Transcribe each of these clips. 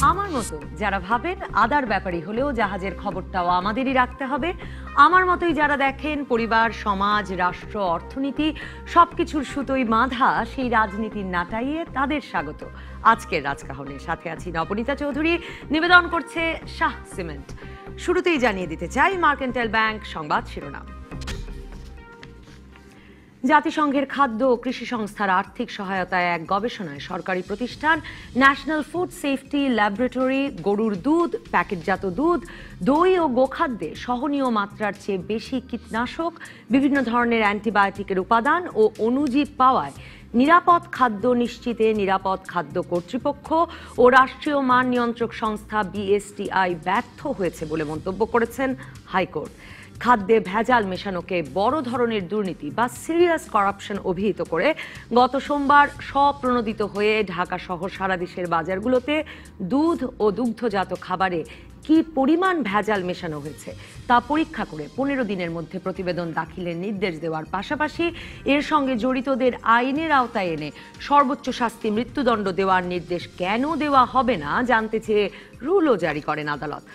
আমার মতো যারা ভাবেন আদার ব্যাপারই হলেও জাহাজের খবরটাও আমাদেরই রাখতে হবে, আমার মতোই যারা দেখেন পরিবার, সমাজ, রাষ্ট্র, অর্থনীতি সবকিছুর সুতোই বাঁধা সেই রাজনীতির নাটাইয়ে তাদের স্বাগত আজকের রাজকাহনের। সাথে আছি নবনীতা চৌধুরী, নিবেদন করছে শাহ সিমেন্ট। শুরুতেই জানিয়ে দিতে চাই মার্কেন্টাইল ব্যাংক সংবাদ শিরোনাম। জাতিসংঘের খাদ্য ও কৃষি সংস্থার আর্থিক সহায়তায় এক গবেষণায় সরকারি প্রতিষ্ঠান ন্যাশনাল ফুড সেফটি ল্যাবরেটরি গরুর দুধ, প্যাকেটজাত দুধ, দই ও গোখাদ্যে সহনীয় মাত্রার চেয়ে বেশি কীটনাশক, বিভিন্ন ধরনের অ্যান্টিবায়োটিকের উপাদান ও অণুজীব পাওয়ায় নিরাপদ খাদ্য নিশ্চিতে নিরাপদ খাদ্য কর্তৃপক্ষ ও রাষ্ট্রীয় মান নিয়ন্ত্রক সংস্থা বিএসটিআই ব্যর্থ হয়েছে বলে মন্তব্য করেছেন হাইকোর্ট। খাদ্যে ভেজাল মেশানোকে বড় ধরনের দুর্নীতি বা সিরিয়াস করাপশন অভিহিত করে গত সোমবার স্বপ্রণোদিত হয়ে ঢাকা সহ সারা দেশের বাজারগুলোতে দুধ ও দুগ্ধজাত খাবারে কি পরিমাণ ভেজাল মেশানো হয়েছে তা পরীক্ষা করে 15 দিনের মধ্যে প্রতিবেদন দাখিলের নির্দেশ দেওয়ার পাশাপাশি এর সঙ্গে জড়িতদের আইনের আওতায় এনে সর্বোচ্চ শাস্তি মৃত্যুদণ্ড দেওয়ার নির্দেশ কেন দেওয়া হবে না জানতে চেয়ে রুলও জারি করেন আদালত।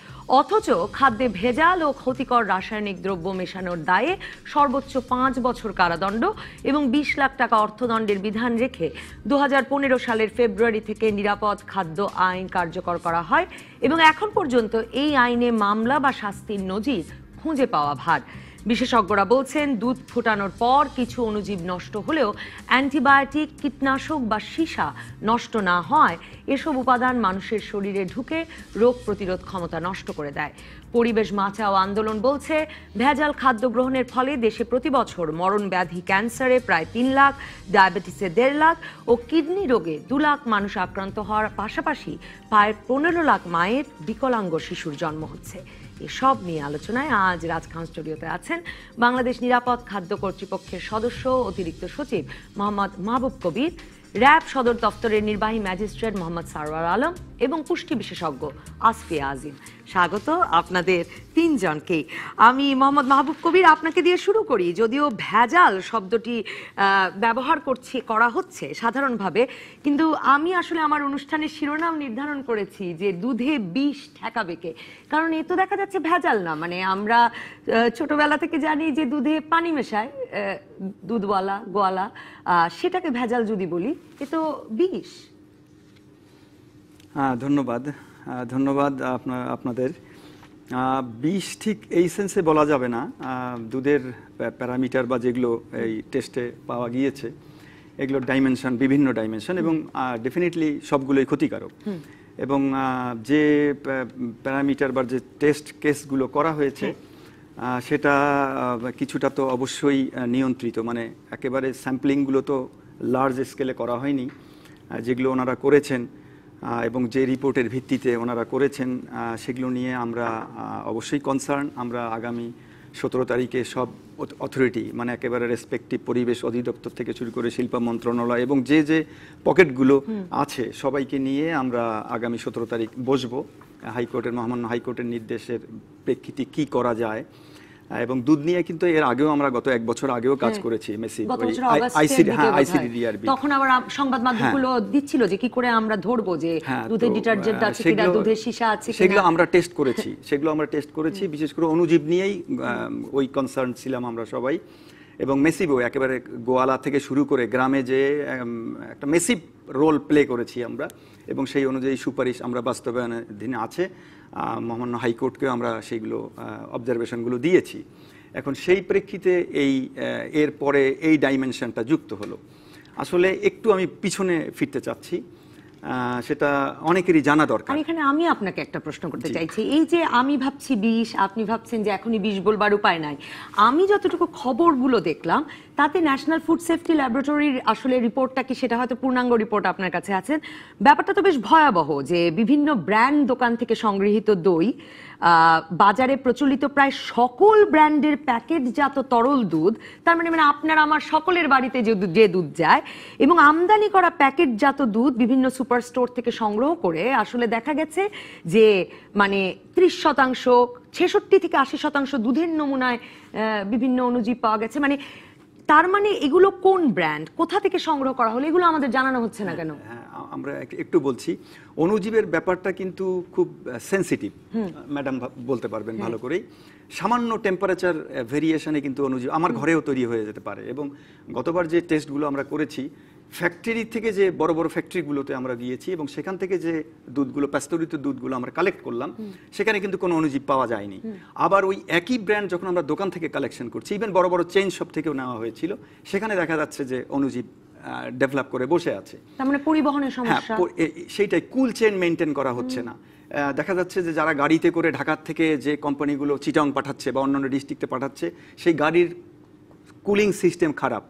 অথচ খাদ্যে ভেজাল ও ক্ষতিকর রাসায়নিক দ্রব্য মেশানোর দায়ে সর্বোচ্চ 5 বছর কারাদণ্ড এবং 20 লাখ টাকা অর্থদণ্ডের বিধান রেখে 2015 সালের ফেব্রুয়ারি থেকে নিরাপদ খাদ্য আইন কার্যকর করা হয় এবং এখন পর্যন্ত এই আইনে মামলা বা শাস্তির নজির খুঁজে পাওয়া ভার। বিশেষজ্ঞরা বলছেন দুধ ফোটানোর পর কিছু অণুজীব নষ্ট হলেও অ্যান্টিবায়োটিক, কীটনাশক বা সীসা নষ্ট না হয় এসব উপাদান মানুষের শরীরে ঢুকে রোগ প্রতিরোধ ক্ষমতা নষ্ট করে দেয়। পরিবেশ বাঁচাও আন্দোলন বলছে ভেজাল খাদ্য গ্রহণের ফলে দেশে প্রতি বছর মরণ ব্যাধি ক্যান্সারে প্রায় 3 লাখ, ডায়াবেটিসে 1.5 লাখ ও কিডনি রোগে 2 লাখ মানুষ আক্রান্ত হওয়ার পাশাপাশি প্রায় 15 লাখ মায়ের বিকলাঙ্গ শিশুর জন্ম হচ্ছে। এসব নিয়ে আলোচনায় আজ রাজখান স্টুডিওতে আছেন বাংলাদেশ নিরাপদ খাদ্য কর্তৃপক্ষের সদস্য অতিরিক্ত সচিব মোহাম্মদ মাহবুব কবির, র্যাব সদর দপ্তরের নির্বাহী ম্যাজিস্ট্রেট মোহাম্মদ সারওয়ার আলম এবং পুষ্টি বিশেষজ্ঞ আসফিয়া আজিম। স্বাগত আপনাদের তিনজনকেই। আমি মোহাম্মদ মাহবুব কবির আপনাকে দিয়ে শুরু করি। যদিও ভেজাল শব্দটি ব্যবহার করা হচ্ছে সাধারণভাবে, কিন্তু আমি আসলে আমার অনুষ্ঠানের শিরোনাম নির্ধারণ করেছি যে দুধে বিষ ঠেকাবে কে, কারণ এ তো দেখা যাচ্ছে ভেজাল না। মানে আমরা ছোটবেলা থেকে জানি যে দুধে পানি মেশায় দুধওয়ালা গোয়ালা, সেটাকে ভেজাল যদি বলি এ তো বিষ। ধন্যবাদ আপনাদের। বিষ ঠিক এই সেন্সে বলা যাবে না। দুধের প্যারামিটার বা যেগুলো এই টেস্টে পাওয়া গিয়েছে এগুলোর ডাইমেনশন, বিভিন্ন ডাইমেনশন এবং ডেফিনেটলি সবগুলোই ক্ষতিকারক। এবং যে প্যারামিটার বা যে টেস্ট কেসগুলো করা হয়েছে সেটা কিছুটা তো অবশ্যই নিয়ন্ত্রিত, মানে একেবারে স্যাম্পলিংগুলো তো লার্জ স্কেলে করা হয়নি। যেগুলো ওনারা করেছেন এবং যে রিপোর্টের ভিত্তিতে ওনারা করেছেন সেগুলো নিয়ে আমরা অবশ্যই কনসার্ন। আমরা আগামী 17 তারিখে সব অথরিটি, মানে একেবারে রেসপেক্টিভ পরিবেশ অধিদপ্তর থেকে শুরু করে শিল্প মন্ত্রণালয় এবং যে যে পকেটগুলো আছে সবাইকে নিয়ে আমরা আগামী 17 তারিখ বসবো হাইকোর্টের, মহামান্য হাইকোর্টের নির্দেশের প্রেক্ষিতে কি করা যায়। এবং দুধ নিয়ে কিন্তু এর আগেও আমরা গত 1 বছর আগেও কাজ করেছি মেসিভ আইসিডিআরবি। তখন আবার সংবাদ মাধ্যমগুলো দিচ্ছিল যে কি করে আমরা ধরবো যে দুধে ডিটারজেন্ট আছে কিনা, দুধে সীসা আছে কিনা। সেগুলো আমরা টেস্ট করেছি, বিশেষ করে অণুজীব নিয়েই ওই কনসার্ন ছিলাম আমরা সবাই। এবং মেসিভও একেবারে গোয়ালা থেকে শুরু করে গ্রামে যে একটা মেসিভ রোল প্লে করেছি আমরা, এবং সেই অনুযায়ী সুপারিশ আমরা বাস্তবায়নাধীন আছে। মহামান্য হাইকোর্টকেও আমরা সেইগুলো অবজারভেশনগুলো দিয়েছি। এখন সেই প্রেক্ষিতে এর পরে এই ডাইমেনশনটা যুক্ত হলো। আসলে একটু আমি পিছনে ফিরতে চাচ্ছি, সেটা অনেকেরই জানা দরকার। এখানে আমি আপনাকে একটা প্রশ্ন করতে চাইছি। এই যে আমি ভাবছি বিষ, আপনি ভাবছেন যে এখনই বিষ বলবার উপায় নাই। আমি যতটুকু খবরগুলো দেখলাম তাতে ন্যাশনাল ফুড সেফটি ল্যাবরেটরির আসলে রিপোর্টটা কি, সেটা হয়তো পূর্ণাঙ্গ রিপোর্ট আপনার কাছে আছেন। ব্যাপারটা তো বেশ ভয়াবহ যে বিভিন্ন ব্র্যান্ড দোকান থেকে সংগৃহীত দই, বাজারে প্রচলিত প্রায় সকল ব্র্যান্ডের প্যাকেটজাত তরল দুধ, তার মানে আপনার আমার সকলের বাড়িতে যে দুধ যায়, এবং আমদানি করা প্যাকেটজাত দুধ বিভিন্ন সুপার স্টোর থেকে সংগ্রহ করে আসলে দেখা গেছে যে মানে 30%, 66 থেকে 80% দুধের নমুনায় বিভিন্ন অণুজীব পাওয়া গেছে। মানে তার মানে এগুলো কোন ব্র্যান্ড, কোথা থেকে সংগ্রহ করা হলো, এগুলো আমাদের জানানো হচ্ছে না কেন? আমরা একটু বলছি। অণুজীবের ব্যাপারটা কিন্তু খুব সেনসিটিভ, ম্যাডাম বলতে পারবেন ভালো করেই। সামান্য টেম্পারেচার ভেরিয়েশনে কিন্তু অণুজীব আমার ঘরেও তৈরি হয়ে যেতে পারে। এবং গতবার যে টেস্টগুলো আমরা করেছি, ফ্যাক্টরি থেকে যে বড় বড় ফ্যাক্টরিগুলোতে আমরা গিয়েছি এবং সেখান থেকে যে দুধগুলো, প্যাস্টোরিত দুধগুলো আমরা কালেক্ট করলাম, সেখানে কিন্তু কোনো অণুজীব পাওয়া যায়নি। আবার ওই একই ব্র্যান্ড যখন আমরা দোকান থেকে কালেকশন করছি, ইভেন বড় বড় চেইন শপ থেকেও নেওয়া হয়েছিল, সেখানে দেখা যাচ্ছে যে অণুজীব ডেভেলপ করে বসে আছে। তার মানে পরিবহনের সমস্যা, সেইটাই, কুল চেইন মেনটেন করা হচ্ছে না। দেখা যাচ্ছে যে যারা গাড়িতে করে ঢাকার থেকে যে কোম্পানিগুলো চিটাং পাঠাচ্ছে বা অন্যান্য ডিস্ট্রিক্টে পাঠাচ্ছে, সেই গাড়ির কুলিং সিস্টেম খারাপ।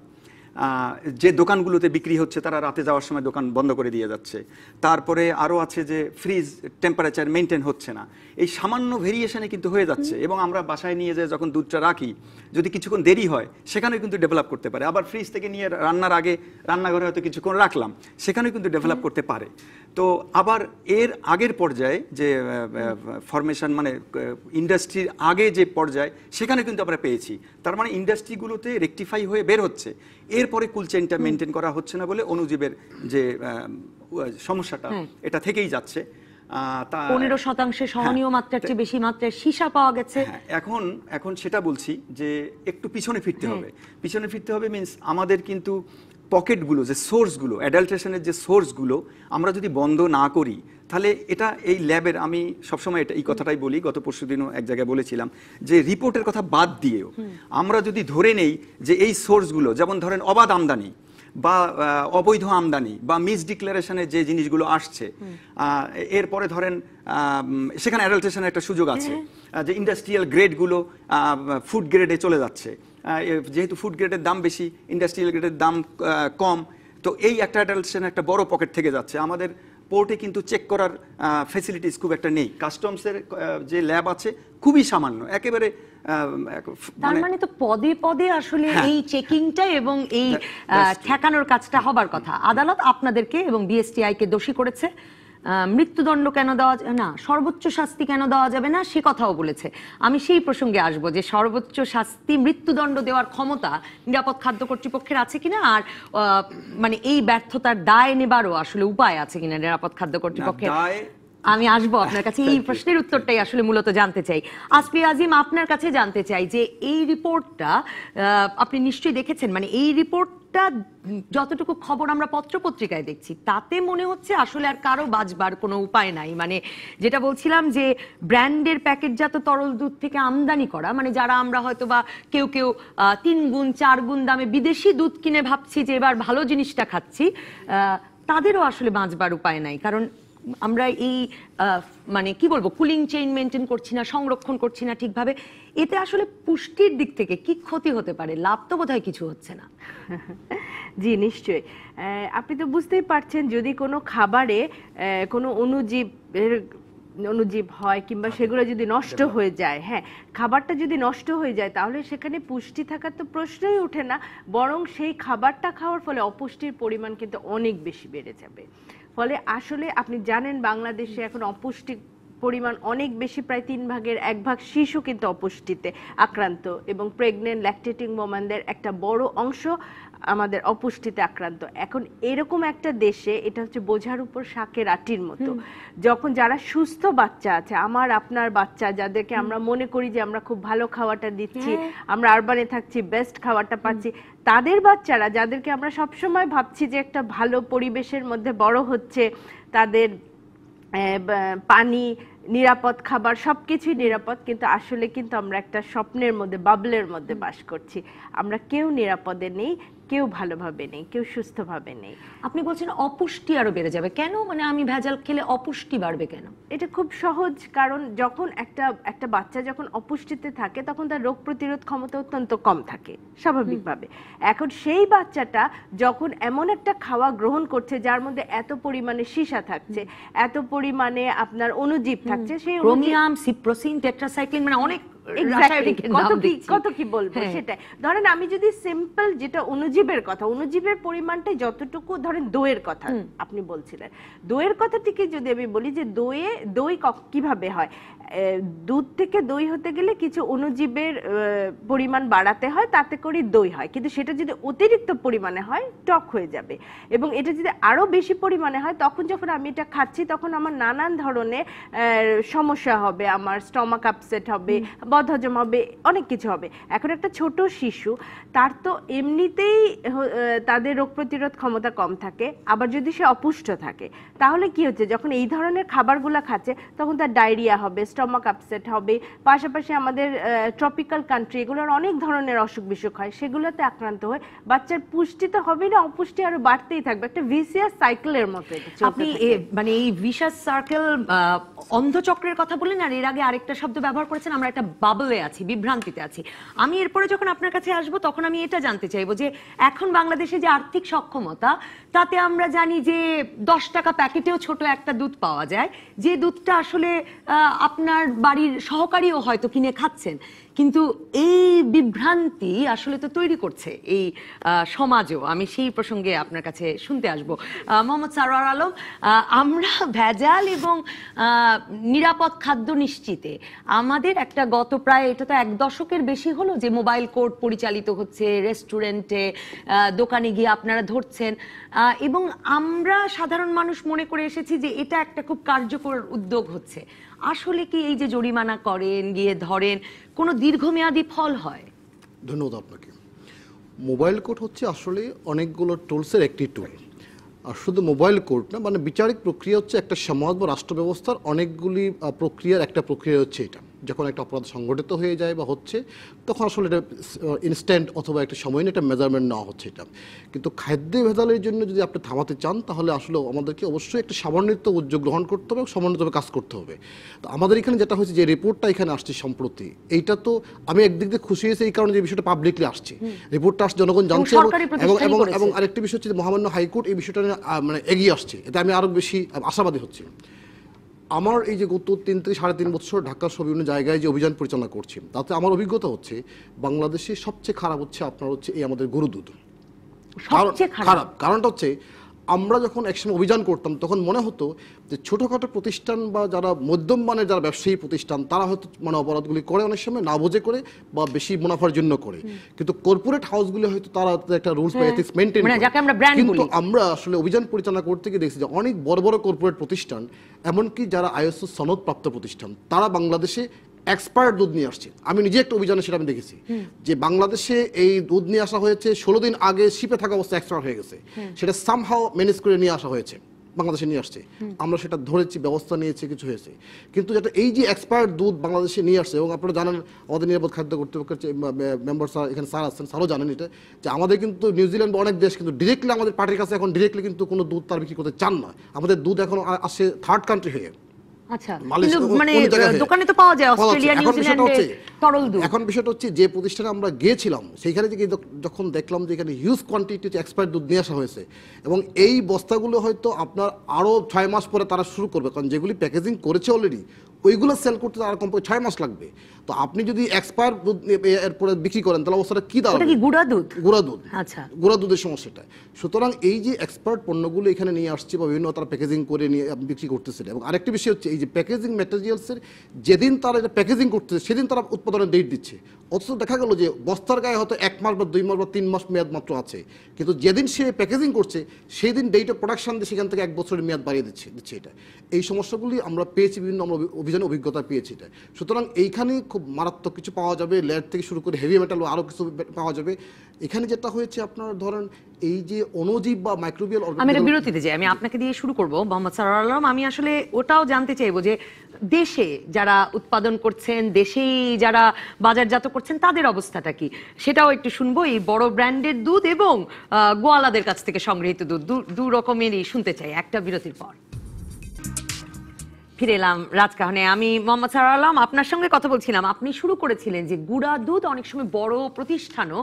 যে দোকানগুলোতে বিক্রি হচ্ছে তারা রাতে যাওয়ার সময় দোকান বন্ধ করে দিয়ে যাচ্ছে। তারপরে আরও আছে যে ফ্রিজ টেম্পারেচার মেনটেন হচ্ছে না। এই সামান্য ভেরিয়েশনে কিন্তু হয়ে যাচ্ছে। এবং আমরা বাসায় নিয়ে যেয়ে যখন দুধটা রাখি, যদি কিছুক্ষণ দেরি হয় সেখানেও কিন্তু ডেভেলপ করতে পারে। আবার ফ্রিজ থেকে নিয়ে রান্নার আগে রান্নাঘরে হয়তো কিছুক্ষণ রাখলাম, সেখানেও কিন্তু ডেভেলপ করতে পারে। তো আবার এর আগের পর্যায়ে যে ফরমেশন, মানে ইন্ডাস্ট্রির আগে যে পর্যায়ে, সেখানে কিন্তু আমরা পেয়েছি। তার মানে ইন্ডাস্ট্রিগুলোতে রেকটিফাই হয়ে বের হচ্ছে, এরপরে কুল চেইনটা মেনটেন করা হচ্ছে না বলে অণুজীবের যে সমস্যাটা, এটা থেকেই যাচ্ছে। 15% সহনীয় মাত্রার চেয়ে বেশি মাত্রায় সীসা পাওয়া গেছে। এখন সেটা বলছি যে একটু পিছনে ফিরতে হবে। পিছনে ফিরতে হবে মিন্স আমাদের কিন্তু পকেটগুলো, যে সোর্সগুলো, অ্যাডাল্ট্রেশনের যে সোর্সগুলো আমরা যদি বন্ধ না করি, তাহলে এটা এই ল্যাবের, আমি সবসময় এই কথাটাই বলি, গত পরশুদিনও এক জায়গায় বলেছিলাম, যে রিপোর্টের কথা বাদ দিয়েও আমরা যদি ধরে নেই যে এই সোর্সগুলো, যেমন ধরেন অবাধ আমদানি বা অবৈধ আমদানি বা মিস ডিক্লারেশনের যে জিনিসগুলো আসছে, এরপরে ধরেন সেখানে অ্যাডাল্ট্রেশনের একটা সুযোগ আছে, যে ইন্ডাস্ট্রিয়াল গ্রেডগুলো ফুড গ্রেডে চলে যাচ্ছে। যেহেতু ফুড গ্রেডের দাম বেশি, ইন্ডাস্ট্রিয়াল গ্রেডের দাম কম, তো এই একটা অ্যাডাল্ট্রেশনের একটা বড় পকেট থেকে যাচ্ছে। আমাদের পোর্টে কিন্তু চেক করার ফ্যাসিলিটিস খুব একটা নেই। কাস্টমসের যে ল্যাব আছে খুবই সামান্য, একেবারে। তার মানে তো পদে পদে আসলে এই চেকিংটা এবং এই ঠেকানোর কাজটা হবার কথা। আদালত আপনাদেরকে এবং বিএসটিআই কে দোষী করেছে। মৃত্যুদণ্ড কেন দেওয়া না, সর্বোচ্চ শাস্তি কেন দেওয়া যাবে না, সে কথাও বলেছে। আমি সেই প্রসঙ্গে আসবো যে সর্বোচ্চ শাস্তি, মৃত্যুদণ্ড দেওয়ার ক্ষমতা নিরাপদ খাদ্য কর্তৃপক্ষের আছে কিনা, আর মানে এই ব্যর্থতার দায় নেবারও আসলে উপায় আছে কিনা নিরাপদ খাদ্য কর্তৃপক্ষের। আমি আসবো আপনার কাছে, এই প্রশ্নের উত্তরটাই আসলে মূলত জানতে চাই। আসফি আজিম, আপনার কাছে জানতে চাই যে এই রিপোর্টটা আপনি নিশ্চয়ই দেখেছেন, মানে এই রিপোর্টটা যতটুকু খবর আমরা পত্রপত্রিকায় দেখছি, তাতে মনে হচ্ছে আসলে আর কারো বাঁচবার কোনো উপায় নাই। মানে যেটা বলছিলাম যে ব্র্যান্ডের প্যাকেটজাত তরল দুধ থেকে আমদানি করা, মানে যারা আমরা হয়তো বা কেউ 3 গুণ 4 গুণ দামে বিদেশি দুধ কিনে ভাবছি যে এবার ভালো জিনিসটা খাচ্ছি, তাদেরও আসলে বাঁচবার উপায় নাই। কারণ আমরা এই মানে কি বলবো, কুলিং চেইন মেনটেন করছি না, সংরক্ষণ করছি না ঠিকভাবে। এতে আসলে পুষ্টির দিক থেকে কি ক্ষতি হতে পারে? লাভ তো বোধহয় কিছু হচ্ছে না। জি নিশ্চয়ই, আপনি তো বুঝতেই পারছেন, যদি কোনো খাবারে কোনো অনুজীব হয় কিংবা সেগুলো যদি নষ্ট হয়ে যায়, খাবারটা যদি নষ্ট হয়ে যায়, তাহলে সেখানে পুষ্টি থাকার তো প্রশ্নই ওঠে না, বরং সেই খাবারটা খাওয়ার ফলে অপুষ্টির পরিমাণ কিন্তু অনেক বেশি বেড়ে যাবে। ফলে আসলে আপনি জানেন, বাংলাদেশে এখন অপুষ্টি পরিমাণ অনেক বেশি, প্রায় 1/3 শিশু কিন্তু অপুষ্টিতে আক্রান্ত, এবং প্রেগনেন্ট ল্যাকটেটিং ওম্যানদের একটা বড় অংশ আমাদের অপুষ্টিতে আক্রান্ত। এখন এরকম একটা দেশে এটা হচ্ছে বোঝার উপর শাকের আটির মতো, যখন যারা সুস্থ বাচ্চা আছে, আমার আপনার বাচ্চা, যাদেরকে আমরা মনে করি যে আমরা খুব ভালো খাওয়াটা দিচ্ছি, আমরা আরবানে থাকছি, বেস্ট খাওয়াটা পাচ্ছি, তাদের বাচ্চারা যাদেরকে আমরা সবসময় ভাবছি যে একটা ভালো পরিবেশের মধ্যে বড় হচ্ছে, তাদের পানি, নিরাপদ খাবার, সবকিছুই নিরাপদ, কিন্তু আসলে কিন্তু আমরা একটা স্বপ্নের মধ্যে, বাবলের মধ্যে বাস করছি। আমরা কেউ নিরাপদে নেই, কেউ ভালোভাবে নেই, কেউ সুস্থভাবে নেই। আপনি বলছেন অপুষ্টি আরো বেড়ে যাবে কেন? মানে আমি ভেজাল খেলে অপুষ্টি বাড়বে কেন? এটা খুব সহজ, কারণ যখন একটা বাচ্চা যখন অপুষ্টিতে থাকে, তখন তার রোগ প্রতিরোধ ক্ষমতা অত্যন্ত কম থাকে স্বাভাবিকভাবে। এখন সেই বাচ্চাটা যখন এমন একটা খাওয়া গ্রহণ করছে যার মধ্যে এত পরিমাণে সীসা থাকছে, এত পরিমাণে আপনার অণুজীব থাকছে, সেই ক্রোমিয়াম, সিপ্রোসিন, টেট্রাসাইক্লিন, মানে অনেক রাসায়নিকের নাম দিচ্ছি। কত কি বলবো হ্যাঁ। সেটাই। ধরেন আমি যদি সিম্পল যেটা অণুজীবের কথা, অণুজীবের পরিমাণটা যতটুকু, ধরেন দইয়ের কথা আপনি বলছিলেন, দইয়ের কথা থেকে যদি আমি বলি যে দই কিভাবে হয়, দুধ থেকে দই হতে গেলে কিছু অণুজীবের পরিমাণ বাড়াতে হয়, তাতে করে দই হয়। কিন্তু সেটা যদি অতিরিক্ত পরিমাণে হয় টক হয়ে যাবে, এবং এটা যদি আরো বেশি পরিমাণে হয় তখন যখন আমি এটা খাচ্ছি তখন আমার নানান ধরনের সমস্যা হবে, আমার স্টমাক আপসেট হবে, বদহজম হবে, অনেক কিছু হবে। এখন একটা ছোট শিশু, তার তো এমনিতেই তাদের রোগ প্রতিরোধ ক্ষমতা কম থাকে, আবার যদি সে অপুষ্ট থাকে তাহলে কি হচ্ছে, যখন এই ধরনের খাবারগুলো খাচ্ছে তখন তার ডায়রিয়া হবে, স্টমাক আপসেট হবে। পাশাপাশি আমাদের ট্রপিক্যাল কান্ট্রি, এগুলোর অনেক ধরনের অসুখ বিসুখ হয়, সেগুলোতে আক্রান্ত হয়। বাচ্চার পুষ্টি তো হবে না, অপুষ্টি আরো বাড়তেই থাকবে, একটা ভিসিয়াস সাইকেলের মতো এটা চলতে আপনি থাকে। মানে এই ভিশাস সার্কেল, অন্ধচক্রের কথা বললেন, আর এর আগে আরেকটা শব্দ ব্যবহার করেছেন, আমরা একটা বাবলে আছি, বিভ্রান্তিতে আছি। আমি এরপরে যখন আপনার কাছে আসবো তখন আমি এটা জানতে চাইবো যে এখন বাংলাদেশে যে আর্থিক সক্ষমতা, তাতে আমরা জানি যে 10 টাকা প্যাকেটেও ছোট একটা দুধ পাওয়া যায়, যে দুধটা আসলে আপনার বাড়ির সহকারীও হয়তো কিনে খাচ্ছেন। কিন্তু এই বিভ্রান্তি আসলে তো তৈরি করছে এই সমাজও। আমি সেই প্রসঙ্গে আপনার কাছে শুনতে আসবো। মোহাম্মদ সারোয়ার আলম, আমরা ভেজাল এবং নিরাপদ খাদ্য নিশ্চিতে আমাদের একটা গত প্রায়, এটা তো 1 দশকের বেশি হলো যে মোবাইল কোর্ট পরিচালিত হচ্ছে, রেস্টুরেন্টে দোকানে গিয়ে আপনারা ধরছেন, এবং আমরা সাধারণ মানুষ মনে করে এসেছি যে এটা একটা খুব কার্যকর উদ্যোগ হচ্ছে। আসলে কি এই যে জরিমানা করেন, গিয়ে ধরেন, কোনো দীর্ঘমেয়াদী ফল হয়? ধন্যবাদ আপনাকে। মোবাইল কোর্ট হচ্ছে আসলে অনেকগুলো টুলসের একটি টুল। আর শুধু মোবাইল কোর্ট না, মানে বিচারিক প্রক্রিয়া হচ্ছে একটা সমাজ বা রাষ্ট্র ব্যবস্থার অনেকগুলি প্রক্রিয়ার একটা প্রক্রিয়া হচ্ছে এটা। যখন একটা অপরাধ সংগঠিত হয়ে যায় বা হচ্ছে, তখন আসলে এটা ইনস্ট্যান্ট অথবা একটা সময় নিয়ে একটা মেজারমেন্ট নেওয়া হচ্ছে এটা। কিন্তু খাদ্য ভেজালের জন্য যদি আপনি থামাতে চান, তাহলে আসলে আমাদেরকে অবশ্যই একটা সমন্বিত উদ্যোগ গ্রহণ করতে হবে এবং সমন্বিতভাবে কাজ করতে হবে। তো আমাদের এখানে যেটা হয়েছে, যে রিপোর্টটা এখানে আসছে সম্প্রতি, এইটা তো আমি একদিক দিয়ে খুশি হয়েছি এই কারণে যে বিষয়টা পাবলিকলি আসছে, রিপোর্টটা আসছে, জনগণ জানছে, এবং আরেকটি বিষয় হচ্ছে যে মহামান্য হাইকোর্ট এই বিষয়টা মানে এগিয়ে আসছে, এটা আমি আরো বেশি আশাবাদী হচ্ছি। আমার এই যে গত 3 থেকে 3.5 বছর ঢাকার সব বিভিন্ন জায়গায় যে অভিযান পরিচালনা করছি, তাতে আমার অভিজ্ঞতা হচ্ছে বাংলাদেশে সবচেয়ে খারাপ হচ্ছে আপনার হচ্ছে এই আমাদের গরু দুধ। খারাপ কারণটা হচ্ছে, আমরা যখন একসময় অভিযান করতাম তখন মনে হতো যে ছোটোখাটো প্রতিষ্ঠান বা যারা মধ্যম মানের যারা ব্যবসায়ী প্রতিষ্ঠান, তারা হয়তো মানে অপরাধগুলি করে অনেক সময় না বুঝে করে বা বেশি মুনাফার জন্য করে, কিন্তু কর্পোরেট হাউসগুলি হয়তো তারা একটা রুলস বা এথিক্স মেইনটেইন করে। কিন্তু আমরা আসলে অভিযান পরিচালনা করতে গিয়ে দেখছি যে অনেক বড় বড় কর্পোরেট প্রতিষ্ঠান, এমনকি যারা আইএসও সনদপ্রাপ্ত প্রতিষ্ঠান, তারা বাংলাদেশে এক্সপায়ার্ড দুধ নিয়ে আসছে। আমি নিজে একটা অভিযানে সেটা আমি দেখেছি যে বাংলাদেশে এই দুধ নিয়ে আসা হয়েছে 16 দিন আগে শিপে থাকা অবস্থা এক্সপায়ার হয়ে গেছে, সেটা সামহাও ম্যানেজ করে নিয়ে আসা হয়েছে, বাংলাদেশে নিয়ে আসছে। আমরা সেটা ধরেছি, ব্যবস্থা নিয়েছি, কিছু হয়েছে। কিন্তু যেটা এই যে এক্সপায়ার্ড দুধ বাংলাদেশে নিয়ে আসছে, এবং আপনারা জানেন আমাদের নিরাপদ খাদ্য কর্তৃপক্ষের মেম্বার স্যার এখানে স্যার আসছেন, স্যারও জানেন এটা, যে আমাদের কিন্তু নিউজিল্যান্ড বা অনেক দেশ কিন্তু ডিরেক্টলি আমাদের পার্টির কাছে এখন ডিরেক্টলি কিন্তু কোনো দুধ তার বিক্রি করতে চান না। আমাদের দুধ এখন আসে থার্ড কান্ট্রি হয়ে। আচ্ছা, কিন্তু মানে দোকানে তো পাওয়া যায় অস্ট্রেলিয়া, নিউজিল্যান্ডে তরল দুধ। এখন বিষয়টা হচ্ছে, যে প্রতিষ্ঠানে আমরা গিয়েছিলাম সেইখানে যখন দেখলাম যে এখানে হিউজ কোয়ান্টিটি এক্সপায়ার্ড দুধ নিয়ে আসা হয়েছে, এবং এই বস্তাগুলো হয়তো আপনার আরও 6 মাস পরে তারা শুরু করবে, কারণ যেগুলি প্যাকেজিং করেছে অলরেডি ওইগুলো সেল করতে তার কমপক্ষে 6 মাস লাগবে। তো আপনি যদি এক্সপায়ার দুধ এরপরে বিক্রি করেন তাহলে অবস্থাটা কি দাঁড়াবে? গুঁড়া দুধ। আচ্ছা, গুঁড়া দুধের সমস্যাটা। সুতরাং এই যে এক্সপায়ার্ড পণ্যগুলো এখানে নিয়ে আসছে বা বিভিন্ন তারা প্যাকেজিং করে নিয়ে বিক্রি করতেছে, এবং আরেকটি বিষয় হচ্ছে এই যে প্যাকেজিং ম্যাটেরিয়ালসের যেদিন তারা এটা প্যাকেজিং করতেছে সেদিন তারা উৎপাদনের ডেট দিচ্ছে, অথচ দেখা গেল যে বস্তার গায়ে হয়তো 1 মাস বা 2 মাস বা 3 মাস মেয়াদ মাত্র আছে, কিন্তু যেদিন সে প্যাকেজিং করছে সেই দিন ডেট অফ প্রোডাকশন দিয়ে সেখান থেকে 1 বছরের মেয়াদ বাড়িয়ে দিচ্ছে। এটা এই সমস্যাগুলি আমরা পেয়েছি, বিভিন্ন আমরা অভিযানে অভিজ্ঞতা পেয়েছি এটা। সুতরাং এইখানে খুব মারাত্মক কিছু পাওয়া যাবে, লেড থেকে শুরু করে হেভি মেটাল আরও কিছু পাওয়া যাবে। এখানে যেটা হয়েছে আপনার ধরেন এই যে অণুজীব বা মাইক্রোবিয়াল, আমি একটা বিরতিতে যাই, আমি আপনাকে দিয়ে শুরু করব মোহাম্মদ সারোয়ার আলম। আমি আসলে ওটাও জানতে চাইবো যে দেশে যারা উৎপাদন করছেন, দেশেই যারা বাজারজাত করছেন, তাদের অবস্থাটা কি, সেটাও একটু শুনবো। এই বড় ব্র্যান্ডের দুধ এবং গোয়ালাদের কাছ থেকে সংগৃহীত দুধ, দু রকমেরই শুনতে চাই একটা বিরতির পর। ফিরে এলাম রাজকাহনে। আমি মোহাম্মদ সারোয়ার আলম, আপনার সঙ্গে কথা বলছিলাম। আপনি শুরু করেছিলেন যে গুঁড়া দুধ অনেক সময় বড় প্রতিষ্ঠানও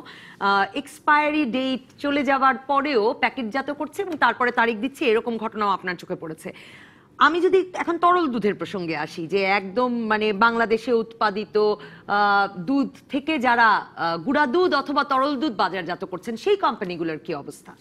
এক্সপায়ারি ডেট চলে যাওয়ার পরেও প্যাকেটজাত করছে এবং তারপরে তারিখ দিচ্ছে, এরকম ঘটনাও আপনার চোখে পড়েছে। আমি যদি এখন তরল দুধের প্রসঙ্গে আসি, যে একদম মানে বাংলাদেশে উৎপাদিত দুধ থেকে যারা গুঁড়া দুধ অথবা তরল দুধ বাজারজাত করছেন সেই কোম্পানিগুলোর কি অবস্থা?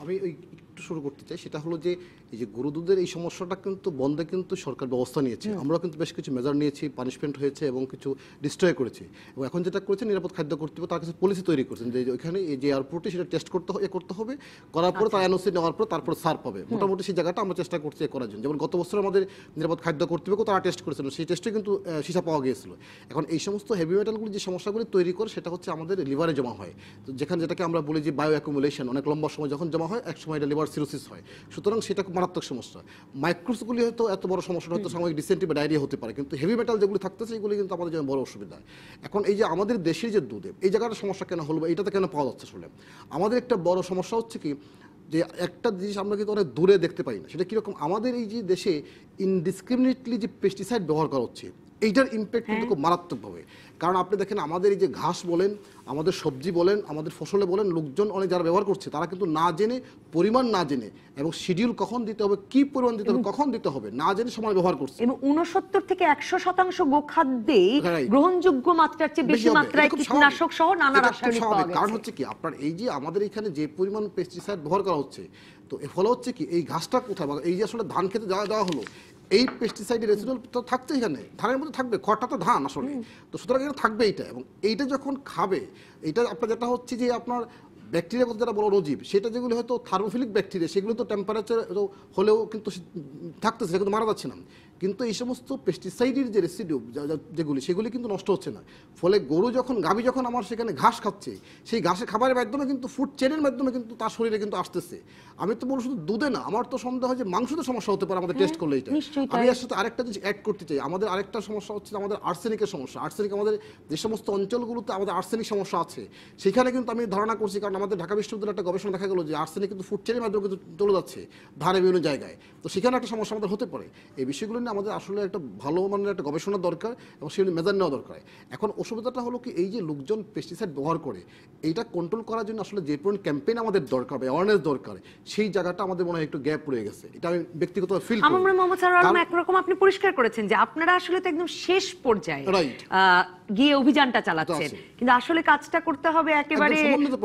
আমি ওই একটু শুরু করতে চাই, সেটা হলো যে এই যে গরু দুধের এই সমস্যাটা কিন্তু বন্ধে কিন্তু সরকার ব্যবস্থা নিয়েছে। আমরা কিন্তু বেশ কিছু মেজার নিয়েছি, পানিশমেন্ট হয়েছে এবং কিছু ডিস্ট্রয় করেছি। এবং এখন যেটা করেছে নিরাপদ খাদ্য কর্তৃপক্ষ তার কাছে পলিসি তৈরি করছেন যে ওইখানে এই যে এয়ারপোর্টে সেটা টেস্ট করতে হবে, করার পর তার এনওসি নেওয়ার পর তারপর সার্ভ হবে। মোটামুটি সেই জায়গাটা আমরা চেষ্টা করছি করার জন্য। যেমন গত বছর আমাদের নিরাপদ খাদ্য কর্তৃপক্ষ তারা টেস্ট করেছিল, সেই টেস্টে কিন্তু সীসা পাওয়া গিয়েছিল। এখন এই সমস্ত হেভি মেটালগুলি যে সমস্যাগুলি তৈরি করে সেটা হচ্ছে আমাদের লিভারে জমা হয়। তো যেখানে যেটাকে আমরা বলি যে বায়ো অ্যাকুমুলেশন, অনেক লম্বা সময় যখন জমা হয় এক সময় এটা লিভার সিরোসিস হয়। সুতরাং সেটা খুব মারাত্মক সমস্যা। মাইক্রোসগুলি হয়তো এত বড় সমস্যা হয়তো সাময়িক ডিসেন্ট্রি বা ডায়রিয়া হতে পারে, কিন্তু হেভি মেটাল যেগুলি থাকতেছে এগুলি কিন্তু আমাদের জন্য বড় অসুবিধা। এখন এই যে আমাদের দেশের যে দুধে এই জায়গাটা সমস্যা কেন হলো, এইটাতে কেন পাওয়া যাচ্ছে আসলে আমাদের একটা বড় সমস্যা হচ্ছে কি যে একটা জিনিস আমরা কিন্তু অনেক দূরে দেখতে পাই না। সেটা কীরকম, আমাদের এই যে দেশে ইনডিসক্রিমিনেটলি যে পেস্টিসাইড ব্যবহার করা হচ্ছে এইটার ইম্প্যাক্ট কিন্তু খুব মারাত্মকভাবে। কারণ আপনি দেখেন আমাদের এই যে ঘাস বলেন, আমাদের সবজি বলেন, আমাদের ফসলে বলেন, লোকজন অনেক যারা ব্যবহার করছে তারা কিন্তু না জেনে, পরিমাণ না জেনে এবং শিডিউল কখন দিতে হবে, কি পরিমাণ দিতে হবে, কখন দিতে হবে না জেনে সময় ব্যবহার করছে। এবং 69 থেকে 100% গোখাদ্যে গ্রহণযোগ্য মাত্রার চেয়ে বেশি মাত্রায় কীটনাশক সহ নানা রাসায়নিক পাওয়া গেছে। কারণ হচ্ছে কি আপনার এই যে আমাদের এখানে যে পরিমাণ পেস্টিসাইড ব্যবহার করা হচ্ছে, তো এর ফলে হচ্ছে কি এই ঘাসটা কোথায়, এই যে আসলে ধান খেতে যাওয়া হলো, এই পেস্টিসাইডের রেসিডুয়াল তো থাকছে এখানে, ধানের মধ্যে থাকবে, খড়টা তো ধান আসলে, তো সুতরাং এখানে থাকবে এইটা। এবং এইটা যখন খাবে, এইটা আপনার যেটা হচ্ছে যে আপনার ব্যাকটেরিয়া কথা যেটা বলো অণুজীব, সেটা যেগুলো হয়তো থার্মোফিলিক ব্যাকটেরিয়া সেগুলো তো টেম্পারেচার হলেও কিন্তু থাকতেছে, সেগুলো মারা যাচ্ছে না। কিন্তু এই সমস্ত পেস্টিসাইডের যে রেসিডিউ যেগুলি সেগুলি কিন্তু নষ্ট হচ্ছে না। ফলে গরু যখন গাভী যখন আমার সেখানে ঘাস খাচ্ছে, সেই ঘাসের খাবারের মাধ্যমে কিন্তু ফুড চেনের মাধ্যমে কিন্তু তার শরীরে কিন্তু আসতেছে। আমি তো বলবো শুধু দুধে না, আমার তো সন্দেহ হয় যে মাংসতে সমস্যা হতে পারে আমাদের টেস্ট করলে। এটা আমি এর সাথে আরেকটা জিনিস অ্যাড করতে চাই, আমাদের আরেকটা সমস্যা হচ্ছে আমাদের আর্সেনিকের সমস্যা। আর্সেনিক আমাদের যে সমস্ত অঞ্চলগুলোতে আমাদের আর্সেনিক সমস্যা আছে সেখানে কিন্তু আমি ধারণা করছি, কারণ আমাদের ঢাকা বিশ্ববিদ্যালয়ের একটা গবেষণা দেখা গেলো যে আর্সেনিক কিন্তু ফুড চেনের মাধ্যমে কিন্তু চলে যাচ্ছে ধানের বিভিন্ন জায়গায়। তো সেখানে একটা সমস্যা আমাদের হতে পারে। এই বিষয়গুলো নিয়ে আমাদের আসলে একটা ভালো মানের একটা গবেষণা দরকার এবং সেগুলি মেজার নেওয়া দরকার। এখন অসুবিধাটা হলো কি, এই যে লোকজন পেস্টিসাইড ব্যবহার করে এইটা কন্ট্রোল করার জন্য আসলে যে পরিমাণ ক্যাম্পেইন আমাদের দরকার বা অ্যাওয়ারনেস দরকার, সেই জায়গাটা আমাদের মনে হয় একটু গ্যাপ রয়ে গেছে। এটা আমি ব্যক্তিগতভাবে ফিল করি। আমার মনে হয় মোহাম্মদ সারোয়ার আলম একরকম আপনি পরিষ্কার করেছেন যে আপনারা আসলে তো একদম শেষ পর্যায়ে গিয়ে অভিযানটা চালাচ্ছেন, কিন্তু আসলে কাজটা করতে হবে একেবারে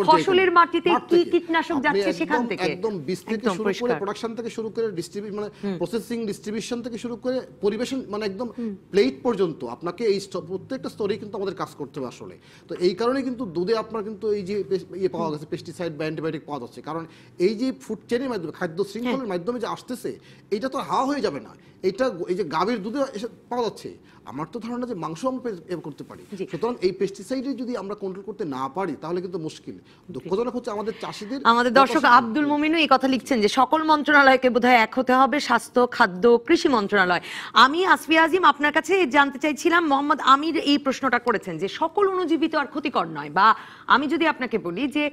ফসলের মাটিতে কি কীটনাশক যাচ্ছে সেখান থেকে, একদম বীজ থেকে শুরু করে প্রোডাকশন থেকে শুরু করে ডিস্ট্রিবিউশন, মানে প্রসেসিং ডিস্ট্রিবিউশন থেকে শুরু করে পরিবেশন, মানে একদম প্লেট পর্যন্ত আপনাকে এই প্রত্যেকটা স্তরেই কিন্তু আমাদের কাজ করতে হবে আসলে। তো এই কারণে কিন্তু দুধে আপনার কিন্তু এই যে ইয়ে পাওয়া গেছে পেস্টিসাইড বা অ্যান্টিবায়োটিক পাওয়া যাচ্ছে, কারণ এই যে ফুড চেনের মাধ্যমে খাদ্য শৃঙ্খলের মাধ্যমে যে আসতেছে এইটা তো হাওয়া হয়ে যাবে না। এইটা এই যে গাভীর দুধে এসে পাওয়া যাচ্ছে, আমার তো ধারণা যে মাংস আমরা করতে পারি। সুতরাং এই পেস্টিসাইডে যদি আমরা কন্ট্রোল করতে না পারি তাহলে কিন্তু মুশকিল। দুঃখজনক হচ্ছে আমাদের চাষিদের। আমাদের দর্শক আব্দুল মুমিনও এই কথা লিখছেন যে সকল মন্ত্রণালয়কে বোধহয় এক হতে হবে, স্বাস্থ্য, খাদ্য, কৃষি মন্ত্রণালয়। আমি আসফিয়া আজিম আপনার কাছে জানতে চাইছিলাম, মোহাম্মদ আমির এই প্রশ্নটা করেছেন যে সকল অণুজীবিত আর ক্ষতিকর নয়, বা আমি যদি আপনাকে বলি যে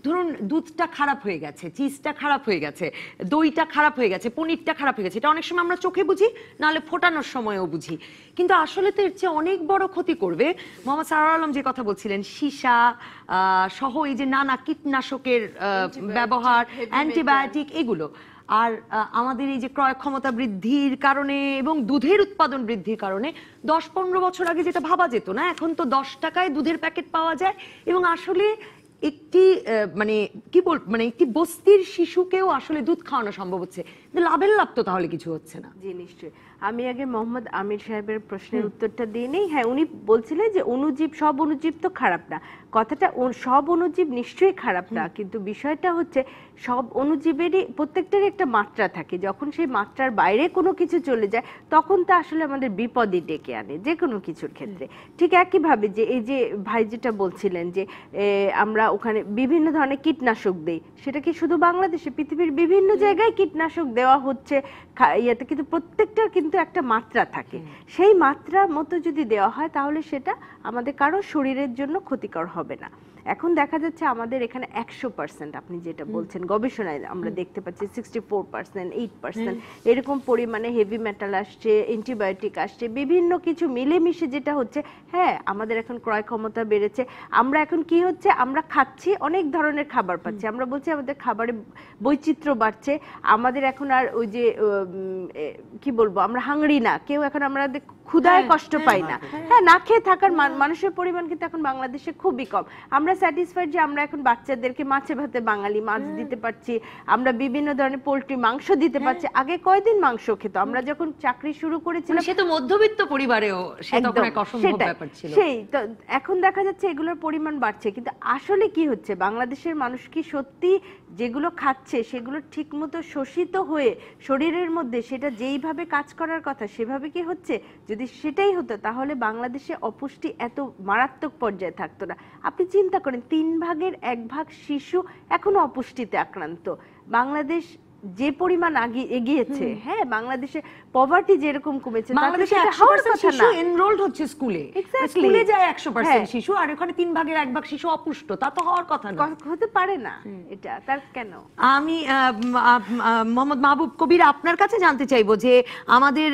ধরুন দুধটা খারাপ হয়ে গেছে, চিজটা খারাপ হয়ে গেছে, দইটা খারাপ হয়ে গেছে, পনিরটা খারাপ হয়ে গেছে, এটা অনেক সময় আমরা চোখে বুঝি, নাহলে ফোটানোর সময়ও বুঝি, কিন্তু আসলে তো এর চেয়ে অনেক বড় ক্ষতি করবে। মোহাম্মদ সারোয়ার আলম যে কথা বলছিলেন, সীসা সহ এই যে নানা কীটনাশকের ব্যবহার, অ্যান্টিবায়োটিক, এগুলো আর আমাদের এই যে ক্রয় ক্ষমতা বৃদ্ধির কারণে এবং দুধের উৎপাদন বৃদ্ধির কারণে 10-15 বছর আগে যেটা ভাবা যেত না, এখন তো 10 টাকায় দুধের প্যাকেট পাওয়া যায়। এবং আসলে একটি মানে একটি বস্তির শিশুকেও আসলে দুধ খাওয়ানো সম্ভব হচ্ছে, লাভের লাভ তো তাহলে কিছু হচ্ছে না। জি নিশ্চয়ই। আমি আগে মোহাম্মদ আমির সাহেবের প্রশ্নের উত্তরটা দিয়ে নেই। হ্যাঁ, উনি বলছিলেন যে অণুজীব, সব অণুজীব তো খারাপ না। কথাটা সব অণুজীব নিশ্চয়ই খারাপ না, কিন্তু বিষয়টা হচ্ছে সব অণুজীবেরই প্রত্যেকটারই একটা মাত্রা থাকে। যখন সেই মাত্রার বাইরে কোনো কিছু চলে যায় তখন তা আসলে আমাদের বিপদই ডেকে আনে যে কোনো কিছুর ক্ষেত্রে। ঠিক একইভাবে যে এই যে ভাই যেটা বলছিলেন যে আমরা ওখানে বিভিন্ন ধরনের কীটনাশক দেই, সেটা কি শুধু বাংলাদেশে, পৃথিবীর বিভিন্ন জায়গায় কীটনাশক দেওয়া হচ্ছে ইয়েতে, কিন্তু প্রত্যেকটার কিন্তু একটা মাত্রা থাকে। সেই মাত্রা মতো যদি দেওয়া হয় তাহলে সেটা আমাদের কারো শরীরের জন্য ক্ষতিকর হবে না। এখন দেখা যাচ্ছে আমাদের এখানে 100%, আপনি যেটা বলছেন গবেষণায় আমরা দেখতে পাচ্ছি 64%, 8% এরকম পরিমাণে হেভি মেটাল আসছে, অ্যান্টিবায়োটিক আসছে, বিভিন্ন কিছু মিলেমিশে যেটা হচ্ছে, হ্যাঁ আমাদের এখন ক্রয় ক্ষমতা বেড়েছে, আমরা এখন কি হচ্ছে, আমরা খাচ্ছি, অনেক ধরনের খাবার পাচ্ছি, আমরা বলছি আমাদের খাবারে বৈচিত্র্য বাড়ছে, আমাদের এখন আর ওই যে কি বলবো, আমরা হাংরি না, কেউ এখন আমাদের ক্ষুধায় কষ্ট পাই না, হ্যাঁ না খেয়ে থাকার মানুষের পরিমাণ কিন্তু এখন বাংলাদেশে খুবই কম। আমরা স্যাটিসফাইড যে আমরা এখন বাচ্চাদেরকে মাছে ভাতে বাঙালি মাছ দিতে পারছি, আমরা বিভিন্ন ধরনের পোল্ট্রি মাংস দিতে পারছি। আগে কয়দিন মাংস খেত, আমরা যখন চাকরি শুরু করেছিলাম সে তো মধ্যবিত্ত পরিবারেও সে তখন এক অসম্ভব ব্যাপার ছিল। সেই তো এখন দেখা যাচ্ছে এগুলোর পরিমাণ বাড়ছে, কিন্তু আসলে কি হচ্ছে, বাংলাদেশের মানুষ কি সত্যি যেগুলো খাচ্ছে সেগুলো ঠিকমতো শোষিত হয়ে শরীরের মধ্যে সেটা যেইভাবে কাজ করার কথা সেভাবে কি হচ্ছে? যদি সেটাই হতো তাহলে বাংলাদেশে অপুষ্টি এত মারাত্মক পর্যায়ে থাকতো না। আপনি চিন্তা করেন 3 ভাগের 1 ভাগ শিশু এখনো অপুষ্টিতে আক্রান্ত। বাংলাদেশ যে পরিমাণ এগিয়েছে, হ্যাঁ বাংলাদেশে পভার্টি যেরকম কমেছে, বাংলাদেশে 100% শিশু এনরোলড হচ্ছে স্কুলে, স্কুলে যায় 100% শিশু, আর ওখানে 3 ভাগের 1 ভাগ শিশু অপুষ্ট, তা তো হওয়ার কথা না, হতে পারে না। এটা তার কেন? আমি মোহাম্মদ মাহবুব কবির আপনার কাছে জানতে চাইবো যে আমাদের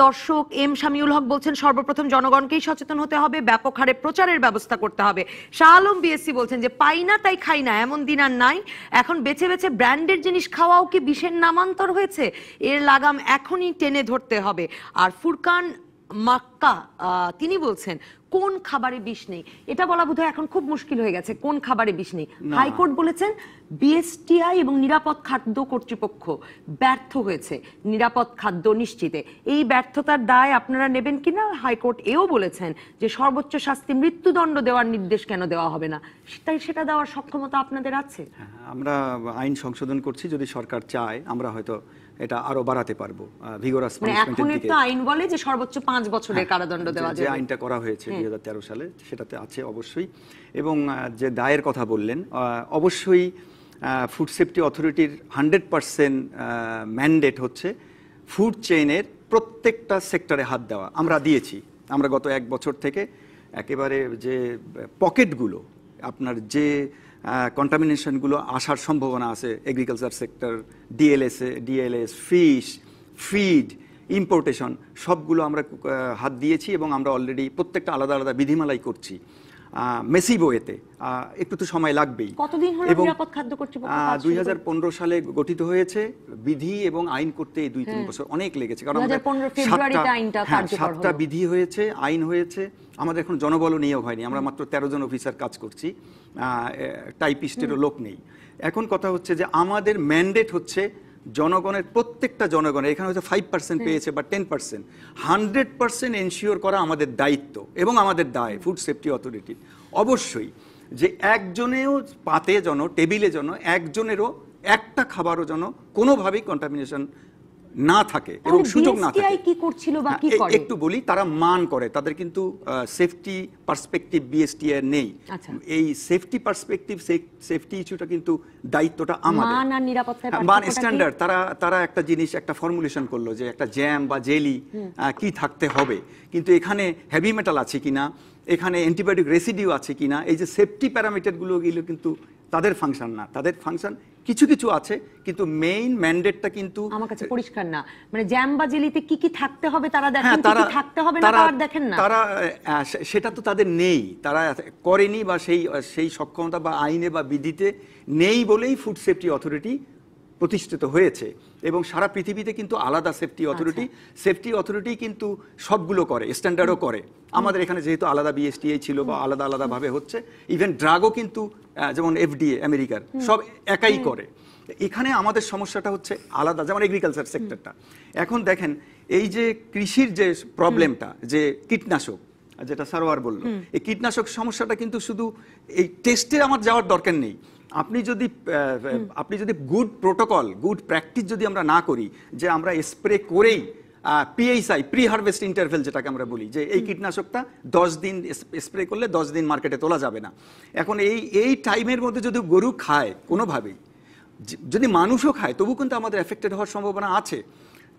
দর্শক এম শামিউল হক বলছেন সর্বপ্রথম জনগণকেই সচেতন হতে হবে, ব্যাপক হারে প্রচারের ব্যবস্থা করতে হবে। শাহ আলম বিএসসি বলছেন যে পাই না তাই খাই না, এমন দিন আর নাই, এখন বেছে বেছে ব্র্যান্ডের জিনিস খাওয়াও কি বিষের নামান্তর হয়েছে? এর লাগাম এখনই টেনে ধরতে হবে। আর ফুরকান মাক্কা তিনি বলছেন কোন খাবারে বিষ নেই, এটা বলা বোধহয় এখন খুব মুশকিল হয়ে গেছে, কোন খাবারে বিষ নেই। হাইকোর্ট বলেছেন বিএসটিআই এবং নিরাপদ খাদ্য কর্তৃপক্ষ ব্যর্থ হয়েছে নিরাপদ খাদ্য নিশ্চিতে। এই ব্যর্থতার দায় আপনারা নেবেন কিনা? হাইকোর্ট এও বলেছেন যে সর্বোচ্চ শাস্তি মৃত্যুদণ্ড দেওয়ার নির্দেশ কেন দেওয়া হবে না, তাই সেটা দেওয়ার সক্ষমতা আপনাদের আছে? আমরা আইন সংশোধন করছি, যদি সরকার চায় আমরা হয়তো এটা আরো বাড়াতে পারবো ভিগোরাস পানিশমেন্টের দিকে। এখন একটা আইন বলে যে সর্বোচ্চ 5 বছরের কারাদণ্ড দেওয়া যাবে, যে আইনটা করা হয়েছে 2013 সালে সেটাতে আছে অবশ্যই। এবং যে দায়ের কথা বললেন, অবশ্যই ফুড সেফটি অথরিটির 100% ম্যান্ডেট হচ্ছে ফুড চেইনের প্রত্যেকটা সেক্টরে হাত দেওয়া। আমরা দিয়েছি, আমরা গত 1 বছর থেকে একেবারে যে পকেটগুলো আপনার যে কন্টামিনেশনগুলো আসার সম্ভাবনা আছে, agriculture sector, DLS, fish, feed, importation, সবগুলো আমরা হাত দিয়েছি এবং আমরা অলরেডি প্রত্যেকটা আলাদা আলাদা বিধিমালাই করছি মেসিভ ওয়েতে। একটু তো সময় লাগবেই। কতদিন হলো নিরাপদ খাদ্য কর্তৃপক্ষ? 2015 সালে গঠিত হয়েছে, বিধি এবং আইন করতে 2-3 বছর অনেক লেগেছে, কারণ 2015 ফেব্রুয়ারিতে আইনটা কার্যকর হলো। 7টা বিধি হয়েছে, আইন হয়েছে, আমাদের এখন জনবল নিয়োগ হয়নি, আমরা মাত্র 13 জন অফিসার কাজ করছি, টাইপিস্টেরও লোক নেই। এখন কথা হচ্ছে যে আমাদের ম্যান্ডেট হচ্ছে জনগণের, প্রত্যেকটা জনগণের, এখানে হয়তো 5% পেয়েছে বা 10%, 100% এনশিওর করা আমাদের দায়িত্ব এবং আমাদের দায় ফুড সেফটি অথরিটির। অবশ্যই যে একজনেও পাতে যেন, টেবিলে যেন একজনেরও একটা খাবারও যেন কোনোভাবেই কন্টামিনেশন না থাকে এবং সুযোগ না থাকে। কি করছিল বা কি করে একটু বলি, তারা মান করে, তাদের কিন্তু সেফটি পার্সপেক্টিভ বিএসটিআই নেই। এই সেফটি পার্সপেক্টিভ, সেফটি ইস্যুটা কিন্তু দায়িত্বটা আমাদের। মান আর নিরাপত্তার মান স্ট্যান্ডার্ড, তারা একটা জিনিস, একটা ফর্মুলেশন করলো যে একটা জ্যাম বা জেলি কি থাকতে হবে, কিন্তু এখানে হেভি মেটাল আছে কিনা, এখানে অ্যান্টিবায়োটিক রেসিডিউ আছে কিনা, এই যে সেফটি প্যারামিটারগুলো কিন্তু তাদের ফাংশন না, তাদের ফাংশন কিছু কিছু আছে, কিন্তু মেইন ম্যান্ডেটটা কিন্তু আমার কাছে পরিষ্কার না। মানে জ্যাম বা জেলিতে কি কি থাকতে হবে তারা দেখেন, কি কি থাকতে হবে না তারা দেখেন না, তারা সেটা তো তাদের নেই, তারা করেনি বা সেই সক্ষমতা বা আইনে বা বিধিতে নেই বলেই ফুড সেফটি অথরিটি প্রতিষ্ঠিত হয়েছে। এবং সারা পৃথিবীতে কিন্তু আলাদা সেফটি অথরিটি কিন্তু সবগুলো করে, স্ট্যান্ডার্ডও করে। আমাদের এখানে যেহেতু আলাদা বিএসটিআই ছিল বা আলাদা আলাদাভাবে হচ্ছে, ইভেন ড্রাগও কিন্তু যেমন এফডিএ আমেরিকার সব একাই করে। এখানে আমাদের সমস্যাটা হচ্ছে আলাদা, যেমন এগ্রিকালচার সেক্টরটা। এখন দেখেন এই যে কৃষির যে প্রবলেমটা, যে কীটনাশক, যেটা সারোয়ার বলল, এই কীটনাশক সমস্যাটা কিন্তু শুধু এই টেস্টে আমার যাওয়ার দরকার নেই। আপনি যদি গুড প্রোটোকল, গুড প্র্যাকটিস যদি আমরা না করি, যে আমরা স্প্রে করেই পিএইচআই, প্রি হারভেস্ট ইন্টারভেল যেটাকে আমরা বলি, যে এই কীটনাশকটা 10 দিন স্প্রে করলে 10 দিন মার্কেটে তোলা যাবে না। এখন এই টাইমের মধ্যে যদি গরু খায় কোনোভাবেই, যদি মানুষও খায়, তবু কিন্তু আমাদের এফেক্টেড হওয়ার সম্ভাবনা আছে।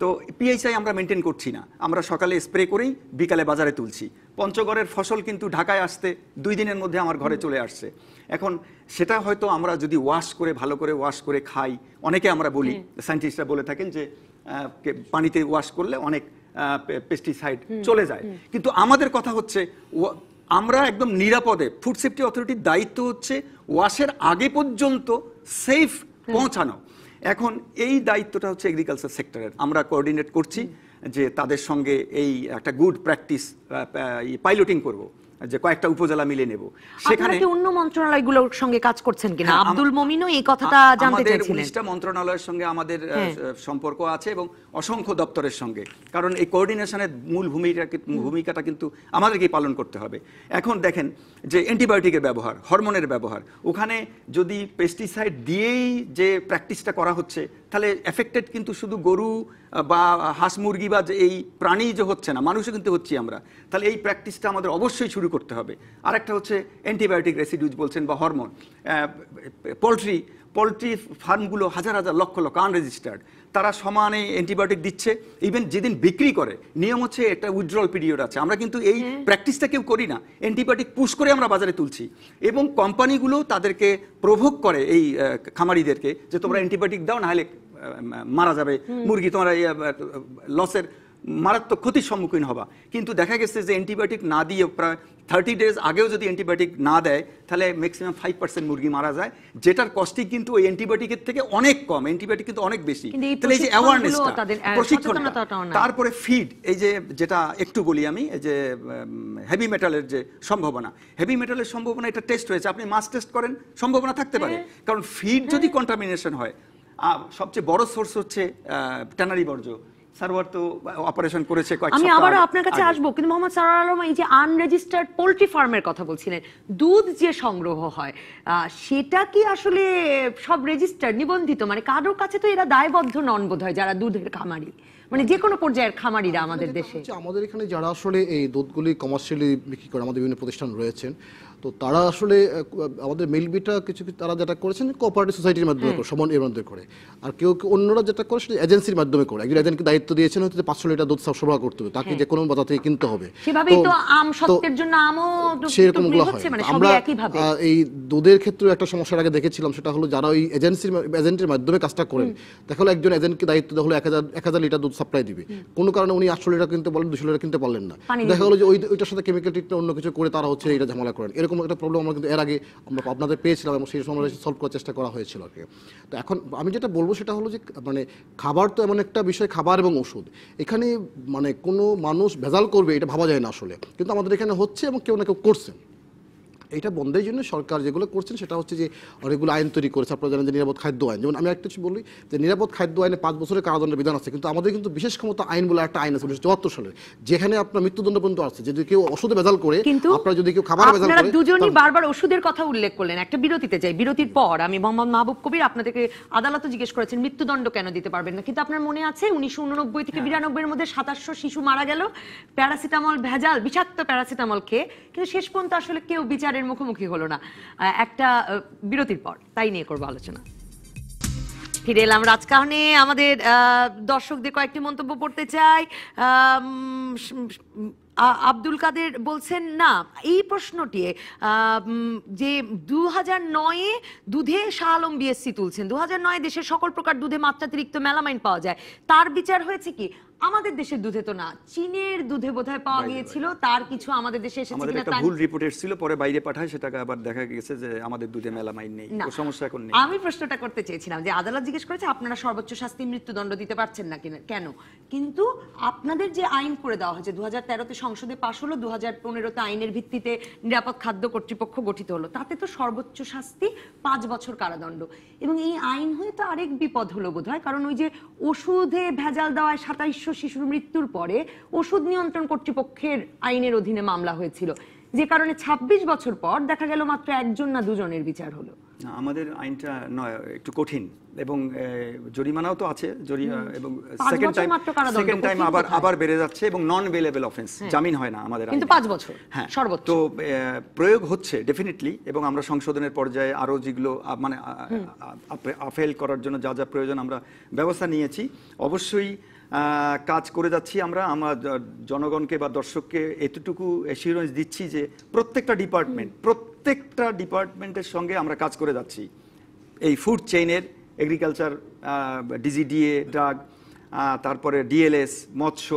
তো পিএইচআই আমরা মেনটেন করছি না, আমরা সকালে স্প্রে করেই বিকালে বাজারে তুলছি, পঞ্চগড়ের ফসল কিন্তু ঢাকায় আসতে 2 দিনের মধ্যে আমার ঘরে চলে আসছে। এখন সেটা হয়তো আমরা যদি ওয়াশ করে ভালো করে ওয়াশ করে খাই, অনেকে আমরা বলি, সায়েন্টিস্টরা বলে থাকেন যে পানিতে ওয়াশ করলে অনেক পেস্টিসাইড চলে যায়, কিন্তু আমাদের কথা হচ্ছে আমরা একদম নিরাপদে, ফুড সেফটি অথরিটির দায়িত্ব হচ্ছে ওয়াশের আগে পর্যন্ত সেফ পৌঁছানো। এখন এই দায়িত্বটা হচ্ছে এগ্রিকালচার সেক্টরের। আমরা কোঅর্ডিনেট করছি যে তাদের সঙ্গে এই একটা গুড প্র্যাকটিস পাইলটিং করব, যে কয়েকটা উপজেলা মিলে নেব। সেখানে কি অন্য মন্ত্রণালয়গুলোর সঙ্গে কাজ করছেন কিনা? আব্দুল মমিনও এই কথাটা জানতে চাইছিলেন। আমাদের 19টা মন্ত্রণালয়ের সঙ্গে আমাদের সম্পর্ক আছে এবং অসংখ্য দপ্তরের সঙ্গে, কারণ এই কোঅর্ডিনেশনের মূল ভূমিকাটা কিন্তু আমাদেরকেই পালন করতে হবে। এখন দেখেন যে অ্যান্টিবায়োটিকের ব্যবহার, হরমোনের ব্যবহার, ওখানে যদি পেস্টিসাইড দিয়েই যে প্র্যাকটিসটা করা হচ্ছে, তাহলে এফেক্টেড কিন্তু শুধু গরু বা হাঁস মুরগি বা এই প্রাণী যে হচ্ছে না, মানুষও কিন্তু হচ্ছি আমরা। তাহলে এই প্র্যাকটিসটা আমাদের অবশ্যই শুরু করতে হবে। আরেকটা হচ্ছে অ্যান্টিবায়োটিক রেসিডিউজ বলছেন বা হরমোন। পোলট্রি ফার্মগুলো হাজার হাজার লক্ষ লক্ষ আনরেজিস্টার্ড, তারা সমানে অ্যান্টিবায়োটিক দিচ্ছে। ইভেন যেদিন বিক্রি করে নিয়ম হচ্ছে একটা উইথড্রল পিরিয়ড আছে। আমরা কিন্তু এই প্র্যাকটিসটা কেউ করি না, অ্যান্টিবায়োটিক পুশ করে আমরা বাজারে তুলছি। এবং কোম্পানিগুলো তাদেরকে প্রভোগ করে এই খামারিদেরকে যে তোমরা অ্যান্টিবায়োটিক দাও, না হলে মারা যাবে মুরগি, তোমরা লসের মারাত্মক ক্ষতির সম্মুখীন হবা। কিন্তু দেখা গেছে যে অ্যান্টিবায়োটিক না দিয়ে প্রায় 30 ডেজ আগেও যদি অ্যান্টিবায়োটিক না দেয়, তাহলে ম্যাক্সিমাম 5% মুরগি মারা যায়, যেটার কস্টিং কিন্তু ওই অ্যান্টিবায়োটিকের থেকে অনেক কম। অ্যান্টিবায়োটিক কিন্তু অনেক বেশি। তাহলে এই যে অ্যাওয়ারনেসটা, প্রশিক্ষণটা, তারপরে ফিড, এই যে যেটা একটু বলি আমি, এই যে হেভি মেটালের যে সম্ভাবনা, হেভি মেটালের সম্ভাবনা এটা টেস্ট হয়েছে, আপনি মাছ টেস্ট করেন, সম্ভাবনা থাকতে পারে। কারণ ফিড যদি কন্টামিনেশন হয়, সবচেয়ে বড় সোর্স হচ্ছে ট্যানারি বর্জ্য। সারওয়ার তো অপারেশন করেছে কয়েক সপ্তাহ। আমি আবারও আপনার কাছে আসবো, কিন্তু মোহাম্মদ সারোয়ার আলম এই যে আনরেজিস্টার্ড পোল্ট্রি ফার্মের কথা বলছিলেন, দুধ যে সংগ্রহ হয় সেটা কি আসলে সব রেজিস্টার্ড, নিবন্ধিত? মানে কারোর কাছে তো এরা দায়বদ্ধ নন বোধ হয়, যারা দুধের খামারি, মানে যে কোনো পর্যায়ের খামারিরা আমাদের দেশে। আমাদের এখানে যারা আসলে এই দুধগুলি কমার্শিয়ালি বিক্রি করে, আমাদের বিভিন্ন প্রতিষ্ঠান রয়েছেন, তো তারা আসলে আমাদের মিলবিটা কিছু তারা যেটা করেছেন কোঅপারেটিভ সোসাইটির মাধ্যমে করে, সমান এর মাধ্যমে করে। আর কেউ অন্যরা যেটা করে সেটা এজেন্সির মাধ্যমে করে। একজন এজেন্টকে দায়িত্ব দিয়েছেন হয়তো 500 লিটার দুধ সরবরাহ করতে হবে, তাকে যে কোনো বাজার থেকে কিনতে হবে। সেভাবেই তো আম সত্যের জন্য আমও সেরকমগুলো হয়। মানে আমরা একই ভাবে এই দুধের ক্ষেত্রে একটা সমস্যার আগে দেখেছিলাম, সেটা হলো যারা ওই এজেন্টের মাধ্যমে কাজটা করেন, দেখা হলো একজন এজেন্টকে দায়িত্ব দেওয়া হলো 1000 লিটার দুধ সাপ্লাই দিবে, কোনো কারণে উনি 800 লিটার কিনতে পারলেন, 200 লিটার কিনতে পারলেন না, দেখা হলো যে ওইটার সাথে কেমিক্যাল ট্রিটমেন্ট অন্য কিছু করে তারা হচ্ছে এটা ঝামেলা করেন। এরকম একটা প্রবলেম আমরা কিন্তু এর আগে আমরা আপনাদের পেয়েছিলাম এবং সেই সময় সলভ করার চেষ্টা করা হয়েছিল আর কি। তো এখন আমি যেটা বলবো সেটা হলো যে মানে খাবার তো এমন একটা বিষয়, খাবার এবং ওষুধ, এখানে মানে কোনো মানুষ ভেজাল করবে এটা ভাবা যায় না আসলে, কিন্তু আমাদের এখানে হচ্ছে এবং কেউ না কেউ করছে। এটা বন্ধের জন্য সরকার যেগুলো করছেন সেটা হচ্ছে যে অনেকগুলো আইন তৈরি করেছে। আপনারা জানেন যে নিরাপদ খাদ্য আইন, যেমন আমি একটা কিছু বলি যে নিরাপদ খাদ্য আইনে 5 বছরের কারাদণ্ডের বিধান আছে, কিন্তু আমাদের কিন্তু বিশেষ ক্ষমতা আইন বলে একটা আইন আছে 1974 সালের, যেখানে আপনার মৃত্যুদণ্ড পর্যন্ত আছে। যদি কেউ ওষুধে ভেজাল করে, আপনারা যদি কেউ খাবার ভেজাল করে। দুজনই বারবার ওষুধের কথা উল্লেখ করলেন। একটা বিরতিতে যাই, বিরতির পর আমি মোহাম্মদ মাহবুব কবির আপনাদেরকে আদালতে জিজ্ঞেস করেছেন মৃত্যুদণ্ড কেন দিতে পারবেন না, কিন্তু আপনার মনে আছে 1989 থেকে 92 এর মধ্যে 2700 শিশু মারা গেল প্যারাসিটামল ভেজাল, বিষাক্ত প্যারাসিটামল খেয়ে, কিন্তু শেষ পর্যন্ত আসলে কেউ বিচারের মুখোমুখি হলো না। একটা বিরতির পর তাই নিয়ে করবো আলোচনা। ফিরে এলাম রাজকাহনে। আমাদের দর্শকদের কয়েকটি মন্তব্য পড়তে চাই। আব্দুল কাদের বলছেন না, এই প্রশ্নটি যে 2009-এ দুধে শাহ আলম বিএসসি তুলছেন, 2009-এ দেশের সকল প্রকার দুধে মাত্রাতিরিক্ত মেলামাইন পাওয়া যায়, তার বিচার হয়েছে কি? আমাদের দেশের দুধে তো না, চীনের দুধে বোধহয় পাওয়া গিয়েছিল, তার কিছু আমাদের দেশে এসেছে কিনা একটা ভুল রিপোর্ট এসেছিল, পরে বাইরে পাঠায়, সেটাকে আবার দেখা গেছে যে আমাদের দুধে মেলামাইন নেই। ও সমস্যা এখন নেই। আমি প্রশ্নটা করতে চেয়েছিলাম যে আদালত জিজ্ঞেস করেছে আপনারা সর্বোচ্চ শাস্তি মৃত্যুদণ্ড দিতে পারছেন না কেন, কিন্তু আপনাদের যে আইন করে দেওয়া হয়েছে 2013-তে সংসদে পাশ হলো, 2015-তে আইনের ভিত্তিতে নিরাপদ খাদ্য কর্তৃপক্ষ গঠিত হলো, তাতে তো সর্বোচ্চ শাস্তি 5 বছর কারাদণ্ড। এবং এই আইন হয়ে তো আরেক বিপদ হলো বোধহয়, কারণ ওই যে ওষুধে ভেজাল দেওয়ায় 2700 শিশুর মৃত্যুর পরে ওষুধ নিয়ন্ত্রণ কর্তৃপক্ষের আইনের অধীনে মামলা হয়েছিল, যে কারণে 26 বছর পর দেখা গেল মাত্র 1জন না 2জনের বিচার হলো। আমাদের আইনটা নয় একটু কঠিন, এবং জরিমানাও তো আছে, এবং সেকেন্ড টাইম আবার বেড়ে যাচ্ছে, এবং নন বেলেবল অফেন্স, জামিন হয় না আমাদের, কিন্তু 5 বছর সর্বোচ্চ। তো প্রয়োগ হচ্ছে ডেফিনেটলি, এবং আমরা সংশোধনের পর্যায়ে আরো যেগুলো মানে আফেল করার জন্য যা যা প্রয়োজন আমরা ব্যবস্থা নিয়েছি। অবশ্যই কাজ করে যাচ্ছি আমরা জনগণকে বা দর্শককে এতটুকু অ্যাসিওরেন্স দিচ্ছি যে প্রত্যেকটা ডিপার্টমেন্টের সঙ্গে আমরা কাজ করে যাচ্ছি। এই ফুড চেইনের এগ্রিকালচার, ডিজিডিএ, ড্রাগ, তারপরে ডিএলএস, মৎস্য,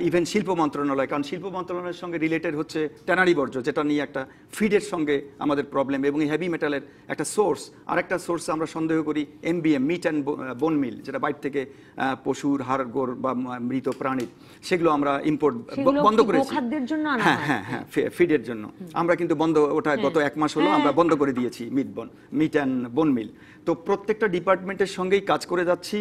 ইভেন শিল্প মন্ত্রণালয়, কারণ শিল্প মন্ত্রণালয়ের সঙ্গে রিলেটেড হচ্ছে ট্যানারি বর্জ্য, যেটা নিয়ে একটা ফিডের সঙ্গে আমাদের প্রবলেম, এবং এই হেভি মেটালের একটা সোর্স, আরেকটা সোর্স আমরা সন্দেহ করি এমবিএম, মিট অ্যান্ড বোন মিল, যেটা বাইরে থেকে পশুর হাড় গোড় বা মৃত প্রাণীর, সেগুলো আমরা ইম্পোর্ট বন্ধ করেছি। হ্যাঁ হ্যাঁ হ্যাঁ, ফিডের জন্য আমরা কিন্তু বন্ধ, ওটা গত 1 মাস হলো আমরা বন্ধ করে দিয়েছি মিট অ্যান্ড বোন মিল। তো প্রত্যেকটা ডিপার্টমেন্টের সঙ্গেই কাজ করে যাচ্ছি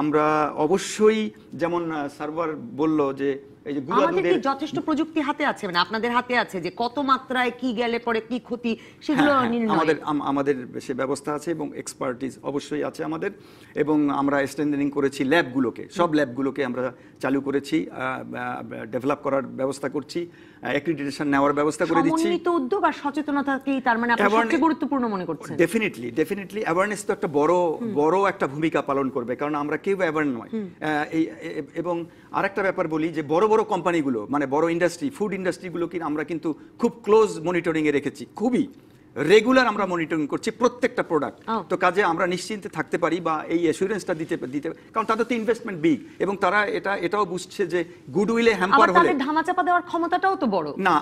আমরা। অবশ্যই যেমন সার্ভার বলল যে এই যে আমাদের কি যথেষ্ট প্রযুক্তি হাতে আছে, মানে আপনাদের হাতে আছে যে কত মাত্রায় কি গেলে পরে কি ক্ষতি সেগুলো নির্ণয়? আমাদের সে ব্যবস্থা আছে এবং এক্সপার্টিস অবশ্যই আছে আমাদের, এবং আমরা স্ট্রেনথেনিং করেছি ল্যাবগুলোকে, সব ল্যাবগুলোকে আমরা চালু করেছি, ডেভেলপ করার ব্যবস্থা করছি, অ্যাক্রিডিটেশন নেওয়ার ব্যবস্থা করে দিচ্ছি। সমন্বিত উদ্যোগ আর সচেতনতাকেই তার মানে আপনি সবচেয়ে গুরুত্বপূর্ণ মনে করছেন? ডেফিনেটলি অ্যাওয়ারনেস তো একটা বড় একটা ভূমিকা পালন করবে, কারণ আমরা কেউ অ্যাওয়ার নয়। এবং আরেকটা ব্যাপার বলি যে বড় বড় কোম্পানিগুলো, মানে বড় ইন্ডাস্ট্রি, ফুড ইন্ডাস্ট্রিগুলো আমরা কিন্তু খুব ক্লোজ মনিটরিং এ রেখেছি, খুবই রেগুলার আমরা মনিটরিং করছি প্রত্যেকটা প্রোডাক্ট। তো কাজে আমরা নিশ্চিন্তে থাকতে পারি বা এই অ্যাসুরেন্সটা দিতে, কারণ তাদের তো ইনভেস্টমেন্ট বিগ, এবং তারা এটাও বুঝছে যে গুডউইলে হ্যাম্পার হলে তাদের ধামাচাপা দেওয়ার ক্ষমতাটাও তো বড় না।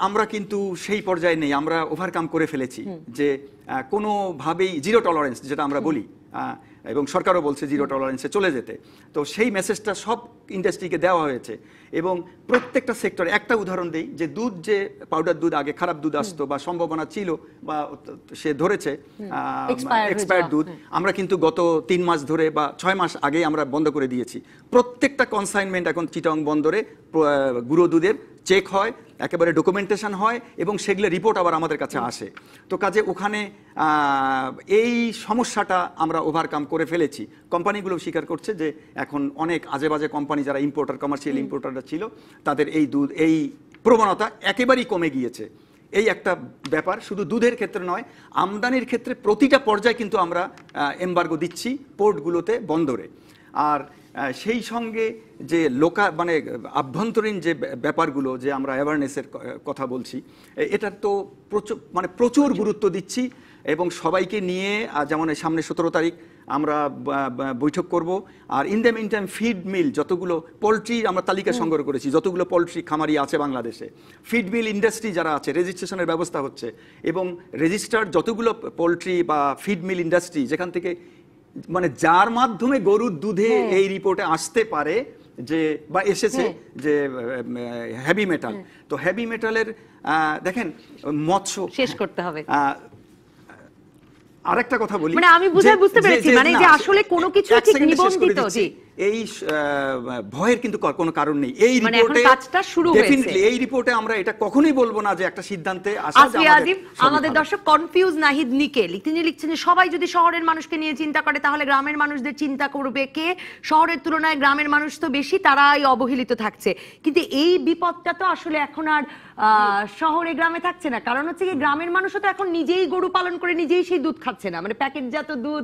আমরা কিন্তু সেই পর্যায়ে নেই, আমরা ওভারকাম করে ফেলেছি যে কোনোভাবেই জিরো টলারেন্স, যেটা আমরা বলি, এবং সরকারও বলছে জিরো টলারেন্সে চলে যেতে। তো সেই মেসেজটা সব ইন্ডাস্ট্রিকে দেওয়া হয়েছে, এবং প্রত্যেকটা সেক্টরে একটা উদাহরণ দেই যে দুধ, যে পাউডার দুধ আগে খারাপ দুধ আসতো বা সম্ভাবনা ছিল বা সে ধরেছে এক্সপায়ার্ড দুধ, আমরা কিন্তু গত 3 মাস ধরে বা 6 মাস আগে আমরা বন্ধ করে দিয়েছি। প্রত্যেকটা কনসাইনমেন্ট এখন চিটাগং বন্দরে গুঁড়ো দুধের চেক হয়, একেবারে ডকুমেন্টেশন হয়, এবং সেগুলো রিপোর্ট আবার আমাদের কাছে আসে। তো কাজে ওখানে এই সমস্যাটা আমরা ওভারকাম করে ফেলেছি। কোম্পানিগুলো স্বীকার করছে যে এখন অনেক আজে বাজে কোম্পানি যারা ইম্পোর্টার, কমার্শিয়াল ইম্পোর্টাররা ছিল, তাদের এই প্রবণতা একেবারেই কমে গিয়েছে। এই একটা ব্যাপার, শুধু দুধের ক্ষেত্রে নয়, আমদানির ক্ষেত্রে প্রতিটা পর্যায়ে কিন্তু আমরা এমবার্গো দিচ্ছি পোর্টগুলোতে, বন্দরে। আর সেই সঙ্গে যে মানে আভ্যন্তরীণ যে ব্যাপারগুলো, যে আমরা অ্যাওয়ারনেসের কথা বলছি, এটার তো প্রচুর গুরুত্ব দিচ্ছি, এবং সবাইকে নিয়ে, যেমন সামনে 17 তারিখ আমরা বৈঠক করব। আর in the mean time feed mill, যতগুলো পোলট্রি আমরা তালিকা সংগ্রহ করেছি, যতগুলো পোলট্রি খামারি আছে বাংলাদেশে, ফিড মিল ইন্ডাস্ট্রি যারা আছে, রেজিস্ট্রেশনের ব্যবস্থা হচ্ছে, এবং রেজিস্টার্ড যতগুলো পোলট্রি বা ফিড মিল ইন্ডাস্ট্রি, যেখান থেকে মানে যার মাধ্যমে গরুর দুধে এই রিপোর্টে আসতে পারে যে বা এসেছে যে হেভি মেটাল, তো হেভি মেটালের দেখেন মৎস্য শেষ করতে হবে। আরেকটা কথা বলি, মানে আমি বুঝতে পেরেছি, মানে যে আসলে কোনো কিছু ঠিক নিবন্ধিত, জি, এই ভয়ের কিন্তু কোনো কারণ নেই। এই রিপোর্টে কাজটা শুরু হয়েছে, ডেফিনিটলি এই রিপোর্টে আমরা এটা কখনোই বলবো না যে একটা সিদ্ধান্তে আসা যাবে। আমাদের দর্শক কনফিউজ নাহিদ নিকেল তিনি লিখছেন যে সবাই যদি শহরের মানুষকে নিয়ে চিন্তা করে তাহলে গ্রামের মানুষদের চিন্তা করবে কে? শহরের তুলনায় গ্রামের মানুষ তো বেশি, তারাই অবহেলিত থাকছে। কিন্তু এই বিপদটা তো আসলে এখন আর শহরে গ্রামে থাকছে না, কারণ হচ্ছে কি গ্রামের মানুষও তো এখন নিজেই গরু পালন করে নিজেই সেই দুধ খাচ্ছে না, মানে প্যাকেটজাত দুধ।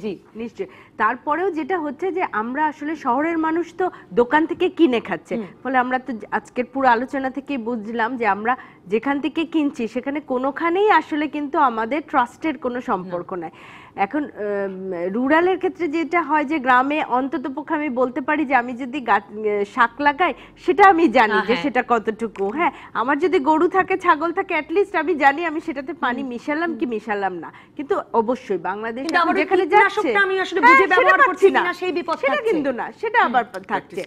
জি নিশ্চয়ই। তারপরেও যেটা হচ্ছে যে আমরা আসলে শহরের মানুষ তো দোকান থেকে কিনে খাচ্ছে, ফলে আমরা তো আজকের পুরো আলোচনা থেকে বুঝলাম যে আমরা যেখান থেকে কিনছি সেখানে কোনোখানেই আসলে কিন্তু আমাদের ট্রাস্টের কোনো সম্পর্ক নাই। এখন রুরালের ক্ষেত্রে যেটা হয় যে গ্রামে অন্তত পক্ষে আমি বলতে পারি যে আমি যদি শাক লাগাই সেটা আমি জানি যে সেটা কতটুকু, হ্যাঁ, আমার যদি গরু থাকে, ছাগল থাকে, অ্যাটলিস্ট আমি জানি আমি সেটাতে পানি মিশালাম কি মিশালাম না। কিন্তু অবশ্যই বাংলাদেশে যেখানে যাচ্ছে আমি আসলে বুঝে ব্যবহার করছি না, সেই বিপদ সেটা কিন্তু না, সেটা আবার থাকছে।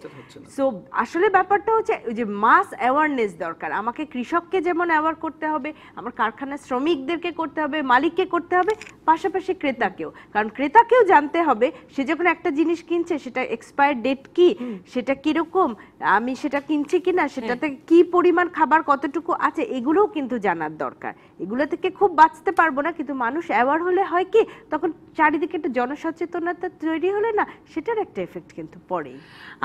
সো আসলে ব্যাপারটা হচ্ছে ওই যে মাস অ্যাওয়ারনেস দরকার। আমাকে কৃষককে যেমন অ্যাওয়ার করতে হবে, আমার কারখানার শ্রমিকদেরকে করতে হবে, মালিককে করতে হবে, পাশাপাশি ক্রেতাকেও, কারণ ক্রেতাকেও জানতে হবে সে যখন একটা জিনিস কিনছে সেটা এক্সপায়ার ডেট কি, সেটা কিরকম, আমি সেটা কিনছি কিনা, সেটাতে কি পরিমাণ খাবার কতটুকু আছে, এগুলোও কিন্তু জানার দরকার। এগুলো থেকে খুব বাঁচতে পারবো না, কিন্তু মানুষ অ্যাওয়ার হলে হয় কি তখন চারিদিকে একটা জনসচেতনতা তৈরি হলে না সেটার একটা এফেক্ট কিন্তু পড়েই।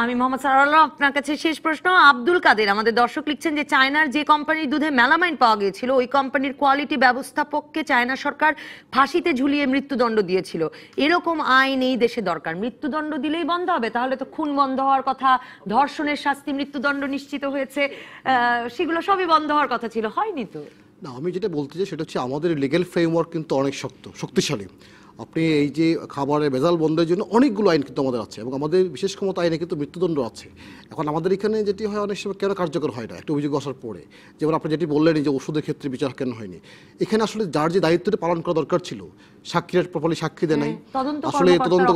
আমি মোহাম্মদ সারাল্লাহ, আপনার কাছে শেষ প্রশ্ন। আব্দুল কাদের আমাদের দর্শক লিখছেন যে চায়নার যে কোম্পানির দুধে মেলামাইন পাওয়া গিয়েছিল ওই কোম্পানির কোয়ালিটি ব্যবস্থাপককে চায়না সরকার ফাঁসিতে ঝুলিয়ে মৃত্যুদণ্ড মৃত্যুদণ্ড দিয়েছিল। এরকম আইন এই দেশে দরকার। মৃত্যুদণ্ড দিলেই বন্ধ হবে? তাহলে তো খুন বন্ধ হওয়ার কথা, ধর্ষণের শাস্তি, মৃত্যুদণ্ড নিশ্চিত হয়েছে, সেগুলো সবই বন্ধ হওয়ার কথা ছিল, হয়নি তো। না, আমি যেটা বলতে চাই সেটা হচ্ছে আমাদের লিগ্যাল ফ্রেমওয়ার্ক কিন্তু অনেক শক্তিশালী। আপনি এই যে খাবারের ভেজাল বন্ধের জন্য অনেকগুলো আইন কিন্তু আমাদের আছে, এবং আমাদের বিশেষ ক্ষমতা আইনে কিন্তু মৃত্যুদণ্ড আছে। এখন আমাদের এখানে যেটি হয় অনেক সময় কেন কার্যকর হয় না, একটা অভিযোগ আসার পরে, যেমন আপনি যেটি বললেন যে ওষুধের ক্ষেত্রে বিচার কেন হয়নি, এখানে আসলে যার যে দায়িত্বটা পালন করা দরকার ছিল, সাক্ষীরা প্রপারলি সাক্ষী দেয় নাই, আসলে তদন্ত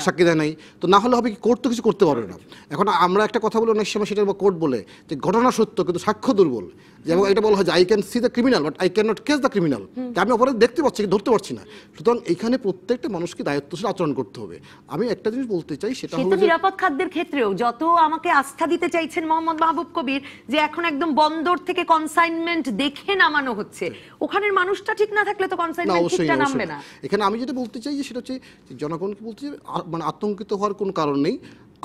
সাক্ষী দেয় নাই, তো না হলে হবে কি, কোর্ট তো কিছু করতে পারবে না। এখন আমরা একটা কথা বলি অনেক সময়, সেটা কোর্ট বলে যে ঘটনা সত্য কিন্তু সাক্ষ্য দুর্বল। যেমন এটা বলা হয় যে I can see the criminal but I can not case the criminal, আমি অপরাধ দেখতে পাচ্ছি কিন্তু ধরতে পারছি না। সুতরাং এখানে প্রত্যেকটা মানুষকে দায়িত্বশীল আচরণ করতে হবে। আমি একটা জিনিস বলতে চাই, সেটা হলো নিরাপদ খাদ্যের ক্ষেত্রেও যত আমাকে আস্থা দিতে চাইছেন মোহাম্মদ মাহবুব কবির, যে এখন একদম বন্দর থেকে কনসাইনমেন্ট দেখে নামানো হচ্ছে, ওখানের মানুষটা ঠিক না থাকলে তো কনসাইনমেন্ট ঠিকটা নামবে না। এখানে আমি যেটা বলতে চাই যে সেটা হচ্ছে জনগণকে বলতে চাই মানে আতঙ্কিত হওয়ার কোনো কারণ নেই।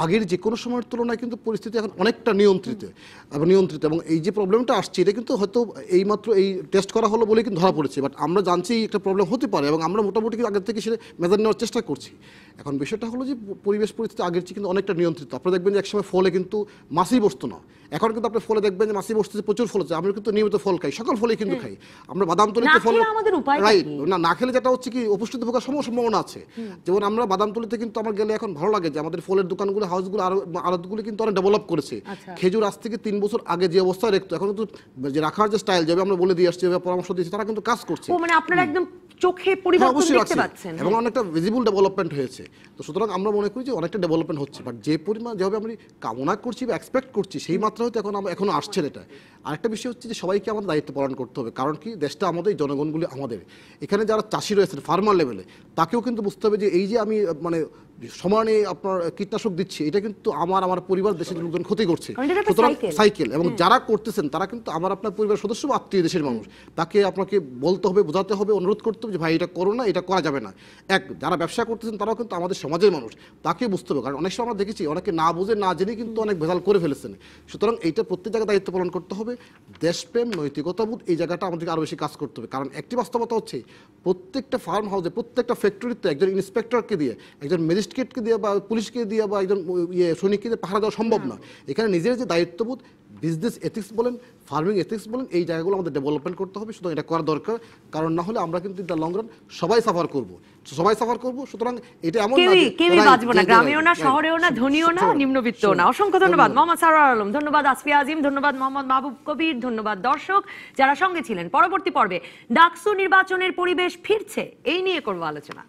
আগের যে কোনো সময়ের তুলনায় কিন্তু পরিস্থিতি এখন অনেকটা নিয়ন্ত্রিত, এবং এই যে প্রবলেমটা আসছে এটা কিন্তু হয়তো এইমাত্র এই টেস্ট করা হলো বলে কিন্তু ধরা পড়েছে, বাট আমরা জানছি একটা প্রবলেম হতে পারে, এবং আমরা মোটামুটি আগের থেকে সেটা মেজার নেওয়ার চেষ্টা করছি। এখন বিষয়টা হলো যে পরিবেশ পরিস্থিতি আগের চেয়ে কিন্তু অনেকটা নিয়ন্ত্রিত। আপনারা দেখবেন যে একসময় ফলে কিন্তু মাছই বসতো না, এখন কিন্তু আপনি ফলে দেখবেন যে মাছই বসতেছে, প্রচুর ফল হচ্ছে। আমরা কিন্তু নিয়মিত ফল খাই, সকল ফলেই কিন্তু খাই আমরা। বাদাম তলিতে ফল, রাইট, না খেলে যেটা হচ্ছে কি অপুষ্টিতে ভোগার সম্ভাবনা আছে। যেমন আমরা বাদাম তলিতে কিন্তু আমার গেলে এখন ভালো লাগে যে আমাদের ফলের দোকানগুলো, হাউসগুলো, আড়তগুলো কিন্তু অনেক ডেভেলপ করেছে। খেজুর আজ থেকে 3 বছর আগে যে অবস্থায় রাখতো, এখন কিন্তু যে রাখার যে স্টাইল, যেভাবে আমরা বলে দিয়ে আসছি, যেভাবে পরামর্শ দিয়েছি, তারা কিন্তু কাজ করছে। মানে আপনারা একদম চোখে পরিবর্তন দেখতে পাচ্ছেন, এবং অনেকটা ভিজিবল ডেভেলপমেন্ট হয়েছে। তো সুতরাং আমরা মনে করি যে অনেকটা ডেভেলপমেন্ট হচ্ছে, বাট যে পরিমাণ যেভাবে আমরা কামনা করছি বা এক্সপেক্ট করছি সেই মাত্রা হয়তো এখনো আসছে না। এটা আরেকটা বিষয় হচ্ছে যে সবাইকে আমাদের দায়িত্ব পালন করতে হবে, কারণ কি দেশটা আমাদের, জনগণগুলি আমাদের। এখানে যারা চাষি রয়েছেন ফার্মার লেভেলে, তাকেও কিন্তু বুঝতে হবে যে এই যে আমি মানে সমানে আপনার কীটনাশক দিচ্ছি, এটা কিন্তু আমার পরিবার, দেশের লোকজন ক্ষতি করছে। সুতরাং সাইকেল, এবং যারা করতেছেন তারা কিন্তু আপনার পরিবারের সদস্য বা আত্মীয়, দেশের মানুষ। তাকে আপনাকে বলতে হবে, বোঝাতে হবে, অনুরোধ করতে হবে যে ভাই এটা করো না, এটা করা যাবে না। যারা ব্যবসা করতেছেন তারাও কিন্তু আমাদের সমাজের মানুষ, তাকে বুঝতে হবে। কারণ অনেক সময় আমরা দেখেছি অনেকে না বুঝে না জেনে কিন্তু অনেক ভেজাল করে ফেলেছেন। সুতরাং এইটা প্রত্যেক জায়গায় দায়িত্ব পালন করতে হবে। দেশপ্রেম, নৈতিকতাবোধ, এই জায়গাটা আমাদেরকে আরও বেশি কাজ করতে হবে। কারণ একটি বাস্তবতা হচ্ছে প্রত্যেকটা ফার্ম হাউসে, প্রত্যেকটা ফ্যাক্টরিতে একজন ইন্সপেক্টরকে দিয়ে, একজন ম্যাজিস্ট্রেটকে দিয়ে বা পুলিশকে দিয়ে বা একজন সৈনিককে দিয়ে পাহারা দেওয়া সম্ভব না। এখানে নিজের যে দায়িত্ববোধ, বিজনেস এথিক্স বলেন, ফার্মিং এথিক্স বলেন, এই জায়গাগুলো আমাদের ডেভেলপমেন্ট করতে হবে। সুতরাং এটা করা দরকার, কারণ না হলে আমরা কিন্তু দ্য লং রান সবাই সাফার করব। সুতরাং এটা এমন না যে কেউই বাঁচবো না, গ্রামেও না, শহরেও না, ধনীও না, নিম্নবিত্তও না। অসংখ্য ধন্যবাদ মোহাম্মদ সারোয়ার আলম, ধন্যবাদ আসফিয়া আজিম, ধন্যবাদ মোহাম্মদ মাহবুব কবির, ধন্যবাদ দর্শক যারা সঙ্গে ছিলেন। পরবর্তী পর্বে ডাকসু নির্বাচনের পরিবেশ ফিরছে, এই নিয়ে করবো আলোচনা।